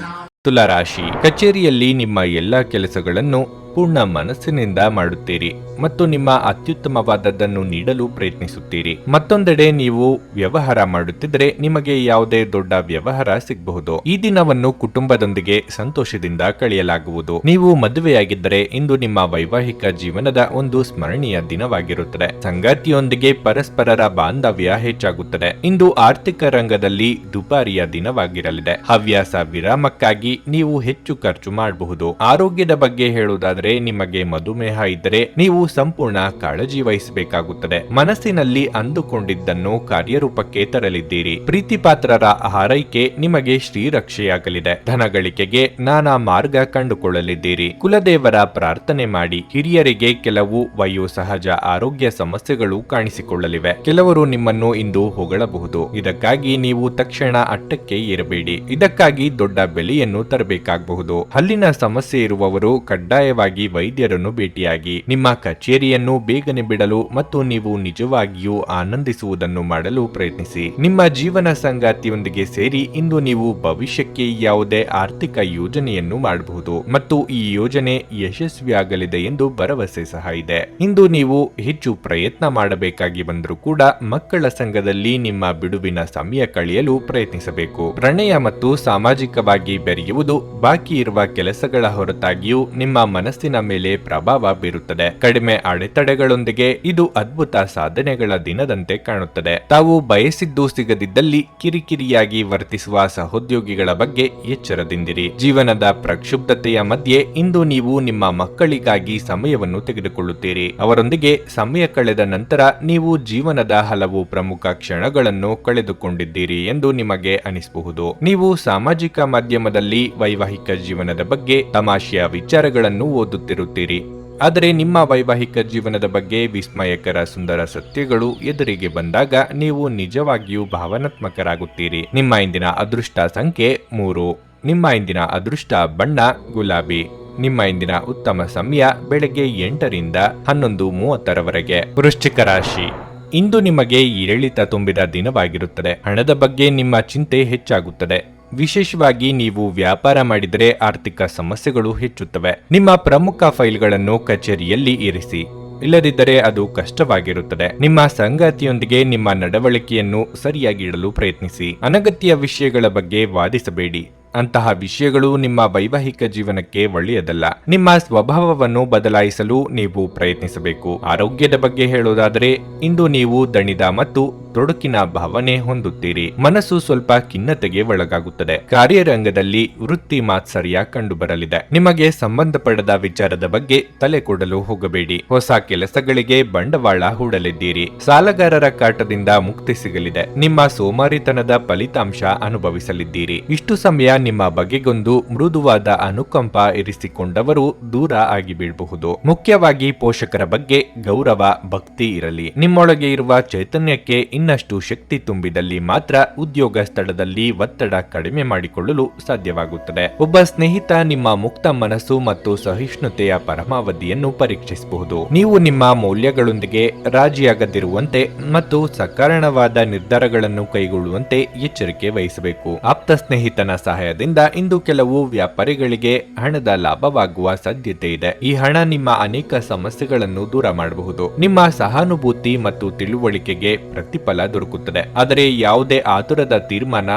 ತುಲಾರಾಶಿ. ಕಚೇರಿಯಲ್ಲಿ ನಿಮ್ಮ ಎಲ್ಲ ಕೆಲಸಗಳನ್ನು ಪೂರ್ಣ ಮನಸ್ಸಿನಿಂದ ಮಾಡುತ್ತೀರಿ ಮತ್ತು ನಿಮ್ಮ ಅತ್ಯುತ್ತಮವಾದದ್ದನ್ನು ನೀಡಲು ಪ್ರಯತ್ನಿಸುತ್ತೀರಿ. ಮತ್ತೊಂದೆಡೆ ನೀವು ವ್ಯವಹಾರ ಮಾಡುತ್ತಿದ್ದರೆ ನಿಮಗೆ ಯಾವುದೇ ದೊಡ್ಡ ವ್ಯವಹಾರ ಸಿಗಬಹುದು. ಈ ದಿನವನ್ನು ಕುಟುಂಬದೊಂದಿಗೆ ಸಂತೋಷದಿಂದ ಕಳೆಯಲಾಗುವುದು. ನೀವು ಮದುವೆಯಾಗಿದ್ದರೆ ಇಂದು ನಿಮ್ಮ ವೈವಾಹಿಕ ಜೀವನದ ಒಂದು ಸ್ಮರಣೀಯ ದಿನವಾಗಿರುತ್ತದೆ. ಸಂಗಾತಿಯೊಂದಿಗೆ ಪರಸ್ಪರರ ಬಾಂಧವ್ಯ ಹೆಚ್ಚಾಗುತ್ತದೆ. ಇಂದು ಆರ್ಥಿಕ ರಂಗದಲ್ಲಿ ದುಬಾರಿಯ ದಿನವಾಗಿರಲಿದೆ. ಹವ್ಯಾಸ ವಿರಾಮಕ್ಕಾಗಿ ನೀವು ಹೆಚ್ಚು ಖರ್ಚು ಮಾಡಬಹುದು. ಆರೋಗ್ಯದ ಬಗ್ಗೆ ಹೇಳುವುದಾದರೆ ಆದರೆ ನಿಮಗೆ ಮಧುಮೇಹ ಇದ್ದರೆ ನೀವು ಸಂಪೂರ್ಣ ಕಾಳಜಿ ವಹಿಸಬೇಕಾಗುತ್ತದೆ. ಮನಸ್ಸಿನಲ್ಲಿ ಅಂದುಕೊಂಡಿದ್ದನ್ನು ಕಾರ್ಯರೂಪಕ್ಕೆ ತರಲಿದ್ದೀರಿ. ಪ್ರೀತಿಪಾತ್ರರ ಹಾರೈಕೆ ನಿಮಗೆ ಶ್ರೀರಕ್ಷೆಯಾಗಲಿದೆ. ಧನ ಗಳಿಕೆಗೆ ನಾನಾ ಮಾರ್ಗ ಕಂಡುಕೊಳ್ಳಲಿದ್ದೀರಿ. ಕುಲದೇವರ ಪ್ರಾರ್ಥನೆ ಮಾಡಿ. ಹಿರಿಯರಿಗೆ ಕೆಲವು ವಯೋಸಹಜ ಆರೋಗ್ಯ ಸಮಸ್ಯೆಗಳು ಕಾಣಿಸಿಕೊಳ್ಳಲಿವೆ. ಕೆಲವರು ನಿಮ್ಮನ್ನು ಇಂದು ಹೊಗಳಬಹುದು. ಇದಕ್ಕಾಗಿ ನೀವು ತಕ್ಷಣ ಅಟ್ಟಕ್ಕೆ ಏರಬೇಡಿ. ಇದಕ್ಕಾಗಿ ದೊಡ್ಡ ಬೆಲೆಯನ್ನು ತರಬೇಕಾಗಬಹುದು. ಹಲ್ಲಿನ ಸಮಸ್ಯೆ ಇರುವವರು ಕಡ್ಡಾಯವಾಗಿ ವೈದ್ಯರನ್ನು ಭೇಟಿಯಾಗಿ. ನಿಮ್ಮ ಕಚೇರಿಯನ್ನು ಬೇಗನೆ ಬಿಡಲು ಮತ್ತು ನೀವು ನಿಜವಾಗಿಯೂ ಆನಂದಿಸುವುದನ್ನು ಮಾಡಲು ಪ್ರಯತ್ನಿಸಿ. ನಿಮ್ಮ ಜೀವನ ಸಂಗಾತಿಯೊಂದಿಗೆ ಸೇರಿ ಇಂದು ನೀವು ಭವಿಷ್ಯಕ್ಕೆ ಯಾವುದೇ ಆರ್ಥಿಕ ಯೋಜನೆಯನ್ನು ಮಾಡಬಹುದು ಮತ್ತು ಈ ಯೋಜನೆ ಯಶಸ್ವಿಯಾಗಲಿದೆ ಎಂದು ಭರವಸೆ ಸಹ ಇದೆ. ಇಂದು ನೀವು ಹೆಚ್ಚು ಪ್ರಯತ್ನ ಮಾಡಬೇಕಾಗಿ ಬಂದರೂ ಕೂಡ ಮಕ್ಕಳ ಸಂಘದಲ್ಲಿ ನಿಮ್ಮ ಬಿಡುವಿನ ಸಮಯ ಕಳೆಯಲು ಪ್ರಯತ್ನಿಸಬೇಕು. ಪ್ರಣಯ ಮತ್ತು ಸಾಮಾಜಿಕವಾಗಿ ಬೆರೆಯುವುದು ಬಾಕಿ ಇರುವ ಕೆಲಸಗಳ ಹೊರತಾಗಿಯೂ ನಿಮ್ಮ ಮನಸ್ಸಿನ ಮೇಲೆ ಪ್ರಭಾವ ಬೀರುತ್ತದೆ. ಕಡಿಮೆ ಅಡೆತಡೆಗಳೊಂದಿಗೆ ಇದು ಅದ್ಭುತ ಸಾಧನೆಗಳ ದಿನದಂತೆ ಕಾಣುತ್ತದೆ. ತಾವು ಬಯಸಿದ್ದು ಸಿಗದಿದ್ದಲ್ಲಿ ಕಿರಿಕಿರಿಯಾಗಿ ವರ್ತಿಸುವ ಸಹೋದ್ಯೋಗಿಗಳ ಬಗ್ಗೆ ಎಚ್ಚರದಿಂದಿರಿ. ಜೀವನದ ಪ್ರಕ್ಷುಬ್ಧತೆಯ ಮಧ್ಯೆ ಇಂದು ನೀವು ನಿಮ್ಮ ಮಕ್ಕಳಿಗಾಗಿ ಸಮಯವನ್ನು ತೆಗೆದುಕೊಳ್ಳುತ್ತೀರಿ. ಅವರೊಂದಿಗೆ ಸಮಯ ಕಳೆದ ನಂತರ ನೀವು ಜೀವನದ ಹಲವು ಪ್ರಮುಖ ಕ್ಷಣಗಳನ್ನು ಕಳೆದುಕೊಂಡಿದ್ದೀರಿ ಎಂದು ನಿಮಗೆ ಅನಿಸಬಹುದು. ನೀವು ಸಾಮಾಜಿಕ ಮಾಧ್ಯಮದಲ್ಲಿ ವೈವಾಹಿಕ ಜೀವನದ ಬಗ್ಗೆ ತಮಾಷೆಯ ವಿಚಾರಗಳನ್ನು ಓದುತ್ತಿರುತ್ತೀರಿ. ಆದರೆ ನಿಮ್ಮ ವೈವಾಹಿಕ ಜೀವನದ ಬಗ್ಗೆ ವಿಸ್ಮಯಕರ ಸುಂದರ ಸತ್ಯಗಳು ಎದುರಿಗೆ ಬಂದಾಗ ನೀವು ನಿಜವಾಗಿಯೂ ಭಾವನಾತ್ಮಕರಾಗುತ್ತೀರಿ. ನಿಮ್ಮ ಇಂದಿನ ಅದೃಷ್ಟ ಸಂಖ್ಯೆ 3. ನಿಮ್ಮ ಇಂದಿನ ಅದೃಷ್ಟ ಬಣ್ಣ ಗುಲಾಬಿ. ನಿಮ್ಮ ಇಂದಿನ ಉತ್ತಮ ಸಮಯ ಬೆಳಗ್ಗೆ 8 ರಿಂದ 11:30 ವೃಶ್ಚಿಕ ರಾಶಿ. ಇಂದು ನಿಮಗೆ ಏರಿಳಿತ ತುಂಬಿದ ದಿನವಾಗಿರುತ್ತದೆ. ಹಣದ ಬಗ್ಗೆ ನಿಮ್ಮ ಚಿಂತೆ ಹೆಚ್ಚಾಗುತ್ತದೆ. ವಿಶೇಷವಾಗಿ ನೀವು ವ್ಯಾಪಾರ ಮಾಡಿದರೆ ಆರ್ಥಿಕ ಸಮಸ್ಯೆಗಳು ಹೆಚ್ಚುತ್ತವೆ. ನಿಮ್ಮ ಪ್ರಮುಖ ಫೈಲ್ಗಳನ್ನು ಕಚೇರಿಯಲ್ಲಿ ಇರಿಸಿ, ಇಲ್ಲದಿದ್ದರೆ ಅದು ಕಷ್ಟವಾಗಿರುತ್ತದೆ. ನಿಮ್ಮ ಸಂಗಾತಿಯೊಂದಿಗೆ ನಿಮ್ಮ ನಡವಳಿಕೆಯನ್ನು ಸರಿಯಾಗಿ ಇಡಲು ಪ್ರಯತ್ನಿಸಿ. ಅನಗತ್ಯ ವಿಷಯಗಳ ಬಗ್ಗೆ ವಾದಿಸಬೇಡಿ. ಅಂತಹ ವಿಷಯಗಳು ನಿಮ್ಮ ವೈವಾಹಿಕ ಜೀವನಕ್ಕೆ ಒಳ್ಳೆಯದಲ್ಲ. ನಿಮ್ಮ ಸ್ವಭಾವವನ್ನು ಬದಲಾಯಿಸಲು ನೀವು ಪ್ರಯತ್ನಿಸಬೇಕು. ಆರೋಗ್ಯದ ಬಗ್ಗೆ ಹೇಳುವುದಾದರೆ ಇಂದು ನೀವು ದಣಿದ ಮತ್ತು ತೊಡಕಿನ ಭಾವನೆ ಹೊಂದುತ್ತೀರಿ. ಮನಸ್ಸು ಸ್ವಲ್ಪ ಖಿನ್ನತೆಗೆ ಒಳಗಾಗುತ್ತದೆ. ಕಾರ್ಯರಂಗದಲ್ಲಿ ವೃತ್ತಿ ಮಾತ್ಸರ್ಯ ಕಂಡುಬರಲಿದೆ. ನಿಮಗೆ ಸಂಬಂಧಪಡದ ವಿಚಾರದ ಬಗ್ಗೆ ತಲೆ ಕೊಡಲು ಹೋಗಬೇಡಿ. ಹೊಸ ಕೆಲಸಗಳಿಗೆ ಬಂಡವಾಳ ಹೂಡಲಿದ್ದೀರಿ. ಸಾಲಗಾರರ ಕಾಟದಿಂದ ಮುಕ್ತಿ ಸಿಗಲಿದೆ. ನಿಮ್ಮ ಸೋಮಾರಿತನದ ಫಲಿತಾಂಶ ಅನುಭವಿಸಲಿದ್ದೀರಿ. ಇಷ್ಟು ಸಮಯ ನಿಮ್ಮ ಬಗೆಗೊಂದು ಮೃದುವಾದ ಅನುಕಂಪ ಇರಿಸಿಕೊಂಡವರು ದೂರ ಆಗಿ ಬೀಳಬಹುದು. ಮುಖ್ಯವಾಗಿ ಪೋಷಕರ ಬಗ್ಗೆ ಗೌರವ, ಭಕ್ತಿ ಇರಲಿ. ನಿಮ್ಮೊಳಗೆ ಇರುವ ಚೈತನ್ಯಕ್ಕೆ ಇನ್ನಷ್ಟು ಶಕ್ತಿ ತುಂಬಿದಲ್ಲಿ ಮಾತ್ರ ಉದ್ಯೋಗ ಸ್ಥಳದಲ್ಲಿ ಒತ್ತಡ ಕಡಿಮೆ ಮಾಡಿಕೊಳ್ಳಲು ಸಾಧ್ಯವಾಗುತ್ತದೆ. ಒಬ್ಬ ಸ್ನೇಹಿತ ನಿಮ್ಮ ಮುಕ್ತ ಮನಸ್ಸು ಮತ್ತು ಸಹಿಷ್ಣುತೆಯ ಪರಮಾವಧಿಯನ್ನು ಪರೀಕ್ಷಿಸಬಹುದು. ನೀವು ನಿಮ್ಮ ಮೌಲ್ಯಗಳೊಂದಿಗೆ ರಾಜಿಯಾಗದಿರುವಂತೆ ಮತ್ತು ಸಕಾರಣವಾದ ನಿರ್ಧಾರಗಳನ್ನು ಕೈಗೊಳ್ಳುವಂತೆ ಎಚ್ಚರಿಕೆ ವಹಿಸಬೇಕು. ಆಪ್ತ ಸ್ನೇಹಿತನ ಸಹಾಯದಿಂದ ಇಂದು ಕೆಲವು ವ್ಯಾಪಾರಿಗಳಿಗೆ ಹಣದ ಲಾಭವಾಗುವ ಸಾಧ್ಯತೆ ಇದೆ. ಈ ಹಣ ನಿಮ್ಮ ಅನೇಕ ಸಮಸ್ಯೆಗಳನ್ನು ದೂರ ಮಾಡಬಹುದು. ನಿಮ್ಮ ಸಹಾನುಭೂತಿ ಮತ್ತು ತಿಳುವಳಿಕೆಗೆ ಪ್ರತಿಫಲ ದೊರಕುತ್ತದೆ. ಆದರೆ ಯಾವುದೇ ಆತುರದ ತೀರ್ಮಾನ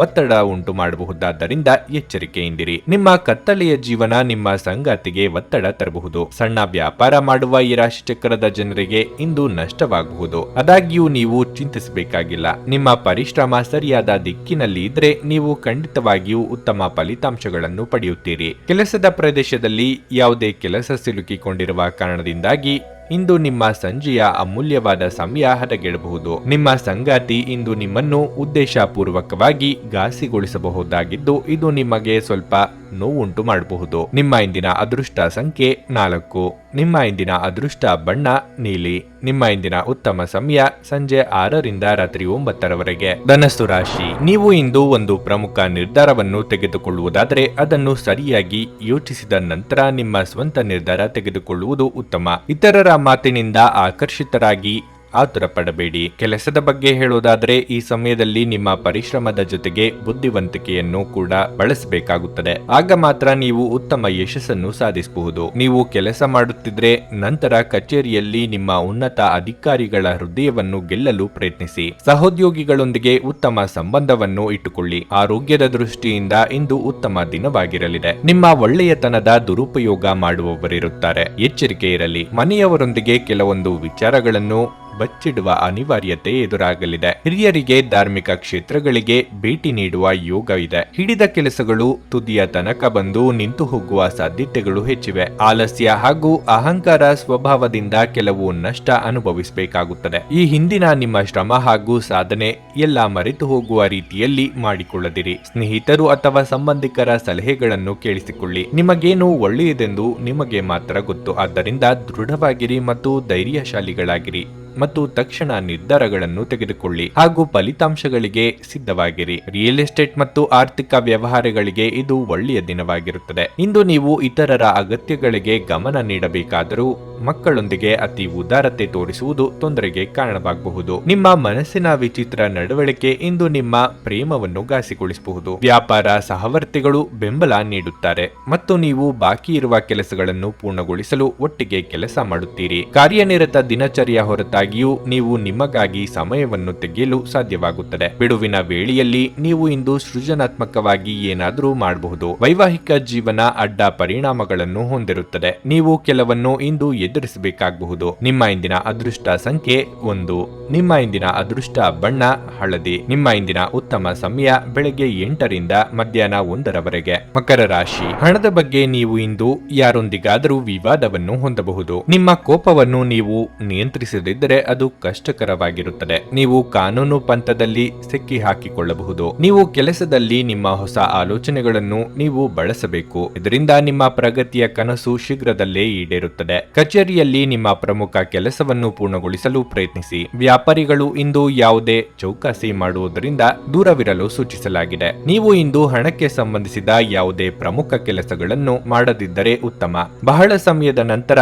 ಒತ್ತಡ ಉಂಟು ಮಾಡಬಹುದಾದ್ದರಿಂದ ಎಚ್ಚರಿಕೆಯಿಂದಿರಿ. ನಿಮ್ಮ ಕತ್ತಲೆಯ ಜೀವನ ನಿಮ್ಮ ಸಂಗಾತಿಗೆ ಒತ್ತಡ ತರಬಹುದು. ಸಣ್ಣ ವ್ಯಾಪಾರ ಮಾಡುವ ಈ ರಾಶಿ ಚಕ್ರದ ಜನರಿಗೆ ಇಂದು ನಷ್ಟವಾಗಬಹುದು. ಆದಾಗ್ಯೂ ನೀವು ಚಿಂತಿಸಬೇಕಾಗಿಲ್ಲ. ನಿಮ್ಮ ಪರಿಶ್ರಮ ಸರಿಯಾದ ದಿಕ್ಕಿನಲ್ಲಿ ಇದ್ರೆ ನೀವು ಖಂಡಿತವಾಗಿಯೂ ಉತ್ತಮ ಫಲಿತಾಂಶಗಳನ್ನು ಪಡೆಯುತ್ತೀರಿ. ಕೆಲಸದ ಪ್ರದೇಶದಲ್ಲಿ ಯಾವುದೇ ಕೆಲಸ ಸಿಲುಕಿಕೊಂಡಿರುವ ಕಾರಣದಿಂದಾಗಿ ಇಂದು ನಿಮ್ಮ ಸಂಜೆಯ ಅಮೂಲ್ಯವಾದ ಸಮಯ ಹದಗೆಡಬಹುದು. ನಿಮ್ಮ ಸಂಗಾತಿ ಇಂದು ನಿಮ್ಮನ್ನು ಉದ್ದೇಶಪೂರ್ವಕವಾಗಿ ಘಾಸಿಗೊಳಿಸಬಹುದಾಗಿದ್ದು ಇದು ನಿಮಗೆ ಸ್ವಲ್ಪ ನೋವುಂಟು ಮಾಡಬಹುದು. ನಿಮ್ಮ ಇಂದಿನ ಅದೃಷ್ಟ ಸಂಖ್ಯೆ 4. ನಿಮ್ಮ ಇಂದಿನ ಅದೃಷ್ಟ ಬಣ್ಣ ನೀಲಿ. ನಿಮ್ಮ ಇಂದಿನ ಉತ್ತಮ ಸಮಯ ಸಂಜೆ 6 ರಿಂದ ರಾತ್ರಿ 9 ಧನಸ್ಸು ರಾಶಿ. ನೀವು ಇಂದು ಒಂದು ಪ್ರಮುಖ ನಿರ್ಧಾರವನ್ನು ತೆಗೆದುಕೊಳ್ಳುವುದಾದರೆ ಅದನ್ನು ಸರಿಯಾಗಿ ಯೋಚಿಸಿದ ನಂತರ ನಿಮ್ಮ ಸ್ವಂತ ನಿರ್ಧಾರ ತೆಗೆದುಕೊಳ್ಳುವುದು ಉತ್ತಮ. ಇತರರ ಮಾತಿನಿಂದ ಆಕರ್ಷಿತರಾಗಿ ಆತುರ ಪಡಬೇಡಿ. ಕೆಲಸದ ಬಗ್ಗೆ ಹೇಳುವುದಾದರೆ ಈ ಸಮಯದಲ್ಲಿ ನಿಮ್ಮ ಪರಿಶ್ರಮದ ಜೊತೆಗೆ ಬುದ್ಧಿವಂತಿಕೆಯನ್ನು ಕೂಡ ಬಳಸಬೇಕಾಗುತ್ತದೆ. ಆಗ ಮಾತ್ರ ನೀವು ಉತ್ತಮ ಯಶಸ್ಸನ್ನು ಸಾಧಿಸಬಹುದು. ನೀವು ಕೆಲಸ ಮಾಡುತ್ತಿದ್ರೆ ನಂತರ ಕಚೇರಿಯಲ್ಲಿ ನಿಮ್ಮ ಉನ್ನತ ಅಧಿಕಾರಿಗಳ ಹೃದಯವನ್ನು ಗೆಲ್ಲಲು ಪ್ರಯತ್ನಿಸಿ. ಸಹೋದ್ಯೋಗಿಗಳೊಂದಿಗೆ ಉತ್ತಮ ಸಂಬಂಧವನ್ನು ಇಟ್ಟುಕೊಳ್ಳಿ. ಆರೋಗ್ಯದ ದೃಷ್ಟಿಯಿಂದ ಇಂದು ಉತ್ತಮ ದಿನವಾಗಿರಲಿದೆ. ನಿಮ್ಮ ಒಳ್ಳೆಯತನದ ದುರುಪಯೋಗ ಮಾಡುವವರಿರುತ್ತಾರೆ. ಎಚ್ಚರಿಕೆ ಇರಲಿ. ಮನೆಯವರೊಂದಿಗೆ ಕೆಲವೊಂದು ವಿಚಾರಗಳನ್ನು ಬಚ್ಚಿಡುವ ಅನಿವಾರ್ಯತೆ ಎದುರಾಗಲಿದೆ. ಹಿರಿಯರಿಗೆ ಧಾರ್ಮಿಕ ಕ್ಷೇತ್ರಗಳಿಗೆ ಭೇಟಿ ನೀಡುವ ಯೋಗ ಇದೆ. ಹಿಡಿದ ಕೆಲಸಗಳು ತುದಿಯ ತನಕ ಬಂದು ನಿಂತು ಹೋಗುವ ಸಾಧ್ಯತೆಗಳು ಹೆಚ್ಚಿವೆ. ಆಲಸ್ಯ ಹಾಗೂ ಅಹಂಕಾರ ಸ್ವಭಾವದಿಂದ ಕೆಲವು ನಷ್ಟ ಅನುಭವಿಸಬೇಕಾಗುತ್ತದೆ. ಈ ಹಿಂದಿನ ನಿಮ್ಮ ಶ್ರಮ ಹಾಗೂ ಸಾಧನೆ ಎಲ್ಲ ಮರೆತು ಹೋಗುವ ರೀತಿಯಲ್ಲಿ ಮಾಡಿಕೊಳ್ಳದಿರಿ. ಸ್ನೇಹಿತರು ಅಥವಾ ಸಂಬಂಧಿಕರ ಸಲಹೆಗಳನ್ನು ಕೇಳಿಸಿಕೊಳ್ಳಿ. ನಿಮಗೇನು ಒಳ್ಳೆಯದೆಂದು ನಿಮಗೆ ಮಾತ್ರ ಗೊತ್ತು. ಆದ್ದರಿಂದ ದೃಢವಾಗಿರಿ ಮತ್ತು ಧೈರ್ಯಶಾಲಿಗಳಾಗಿರಿ ಮತ್ತು ತಕ್ಷಣ ನಿರ್ಧಾರಗಳನ್ನು ತೆಗೆದುಕೊಳ್ಳಿ ಹಾಗೂ ಫಲಿತಾಂಶಗಳಿಗೆ ಸಿದ್ಧವಾಗಿರಿ. ರಿಯಲ್ ಎಸ್ಟೇಟ್ ಮತ್ತು ಆರ್ಥಿಕ ವ್ಯವಹಾರಗಳಿಗೆ ಇದು ಒಳ್ಳೆಯ ದಿನವಾಗಿರುತ್ತದೆ. ಇಂದು ನೀವು ಇತರರ ಅಗತ್ಯಗಳಿಗೆ ಗಮನ ನೀಡಬೇಕಾದರೂ ಮಕ್ಕಳೊಂದಿಗೆ ಅತಿ ಉದಾರತೆ ತೋರಿಸುವುದು ತೊಂದರೆಗೆ ಕಾರಣವಾಗಬಹುದು. ನಿಮ್ಮ ಮನಸ್ಸಿನ ವಿಚಿತ್ರ ನಡವಳಿಕೆ ಇಂದು ನಿಮ್ಮ ಪ್ರೇಮವನ್ನು ಘಾಸಿಗೊಳಿಸಬಹುದು. ವ್ಯಾಪಾರ ಸಹವರ್ತಿಗಳು ಬೆಂಬಲ ನೀಡುತ್ತಾರೆ ಮತ್ತು ನೀವು ಬಾಕಿ ಇರುವ ಕೆಲಸಗಳನ್ನು ಪೂರ್ಣಗೊಳಿಸಲು ಒಟ್ಟಿಗೆ ಕೆಲಸ ಮಾಡುತ್ತೀರಿ. ಕಾರ್ಯನಿರತ ದಿನಚರಿಯ ಹೊರತಾಗಿಯೂ ನೀವು ನಿಮಗಾಗಿ ಸಮಯವನ್ನು ತೆಗೆಯಲು ಸಾಧ್ಯವಾಗುತ್ತದೆ. ಬಿಡುವಿನ ವೇಳೆಯಲ್ಲಿ ನೀವು ಇಂದು ಸೃಜನಾತ್ಮಕವಾಗಿ ಏನಾದರೂ ಮಾಡಬಹುದು. ವೈವಾಹಿಕ ಜೀವನ ಅಡ್ಡ ಪರಿಣಾಮಗಳನ್ನು ಹೊಂದಿರುತ್ತದೆ. ನೀವು ಕೆಲವನ್ನು ಇಂದು ಎದುರಿಸಬೇಕಾಗಬಹುದು. ನಿಮ್ಮ ಇಂದಿನ ಅದೃಷ್ಟ ಸಂಖ್ಯೆ 1. ನಿಮ್ಮ ಇಂದಿನ ಅದೃಷ್ಟ ಬಣ್ಣ ಹಳದಿ. ನಿಮ್ಮ ಇಂದಿನ ಉತ್ತಮ ಸಮಯ ಬೆಳಗ್ಗೆ 8 ರಿಂದ ಮಧ್ಯಾಹ್ನ 1 ರವರೆಗೆ. ಮಕರ ರಾಶಿ. ಹಣದ ಬಗ್ಗೆ ನೀವು ಇಂದು ಯಾರೊಂದಿಗಾದರೂ ವಿವಾದವನ್ನು ಹೊಂದಬಹುದು. ನಿಮ್ಮ ಕೋಪವನ್ನು ನೀವು ನಿಯಂತ್ರಿಸದಿದ್ದರೆ ಅದು ಕಷ್ಟಕರವಾಗಿರುತ್ತದೆ. ನೀವು ಕಾನೂನು ಪಂಥದಲ್ಲಿ ಸಿಕ್ಕಿ ಹಾಕಿಕೊಳ್ಳಬಹುದು. ನೀವು ಕೆಲಸದಲ್ಲಿ ನಿಮ್ಮ ಹೊಸ ಆಲೋಚನೆಗಳನ್ನು ನೀವು ಬಳಸಬೇಕು. ಇದರಿಂದ ನಿಮ್ಮ ಪ್ರಗತಿಯ ಕನಸು ಶೀಘ್ರದಲ್ಲೇ ಈಡೇರುತ್ತದೆ. ಕಚೇರಿಯಲ್ಲಿ ನಿಮ್ಮ ಪ್ರಮುಖ ಕೆಲಸವನ್ನು ಪೂರ್ಣಗೊಳಿಸಲು ಪ್ರಯತ್ನಿಸಿ. ವ್ಯಾಪಾರಿಗಳು ಇಂದು ಯಾವುದೇ ಚೌಕಾಸಿ ಮಾಡುವುದರಿಂದ ದೂರವಿರಲು ಸೂಚಿಸಲಾಗಿದೆ. ನೀವು ಇಂದು ಹಣಕ್ಕೆ ಸಂಬಂಧಿಸಿದ ಯಾವುದೇ ಪ್ರಮುಖ ಕೆಲಸಗಳನ್ನು ಮಾಡದಿದ್ದರೆ ಉತ್ತಮ. ಬಹಳ ಸಮಯದ ನಂತರ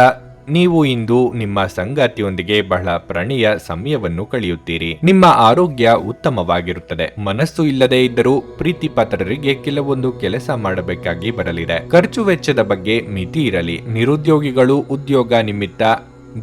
ನೀವು ಇಂದು ನಿಮ್ಮ ಸಂಗಾತಿಯೊಂದಿಗೆ ಬಹಳ ಪ್ರಣಯ ಸಮಯವನ್ನು ಕಳೆಯುತ್ತೀರಿ. ನಿಮ್ಮ ಆರೋಗ್ಯ ಉತ್ತಮವಾಗಿರುತ್ತದೆ. ಮನಸ್ಸು ಇಲ್ಲದೆ ಇದ್ದರೂ ಪ್ರೀತಿ ಪಾತ್ರರಿಗೆ ಕೆಲವೊಂದು ಕೆಲಸ ಮಾಡಬೇಕಾಗಿ ಬರಲಿದೆ. ಖರ್ಚು ವೆಚ್ಚದ ಬಗ್ಗೆ ಮಿತಿ ಇರಲಿ. ನಿರುದ್ಯೋಗಿಗಳು ಉದ್ಯೋಗ ನಿಮಿತ್ತ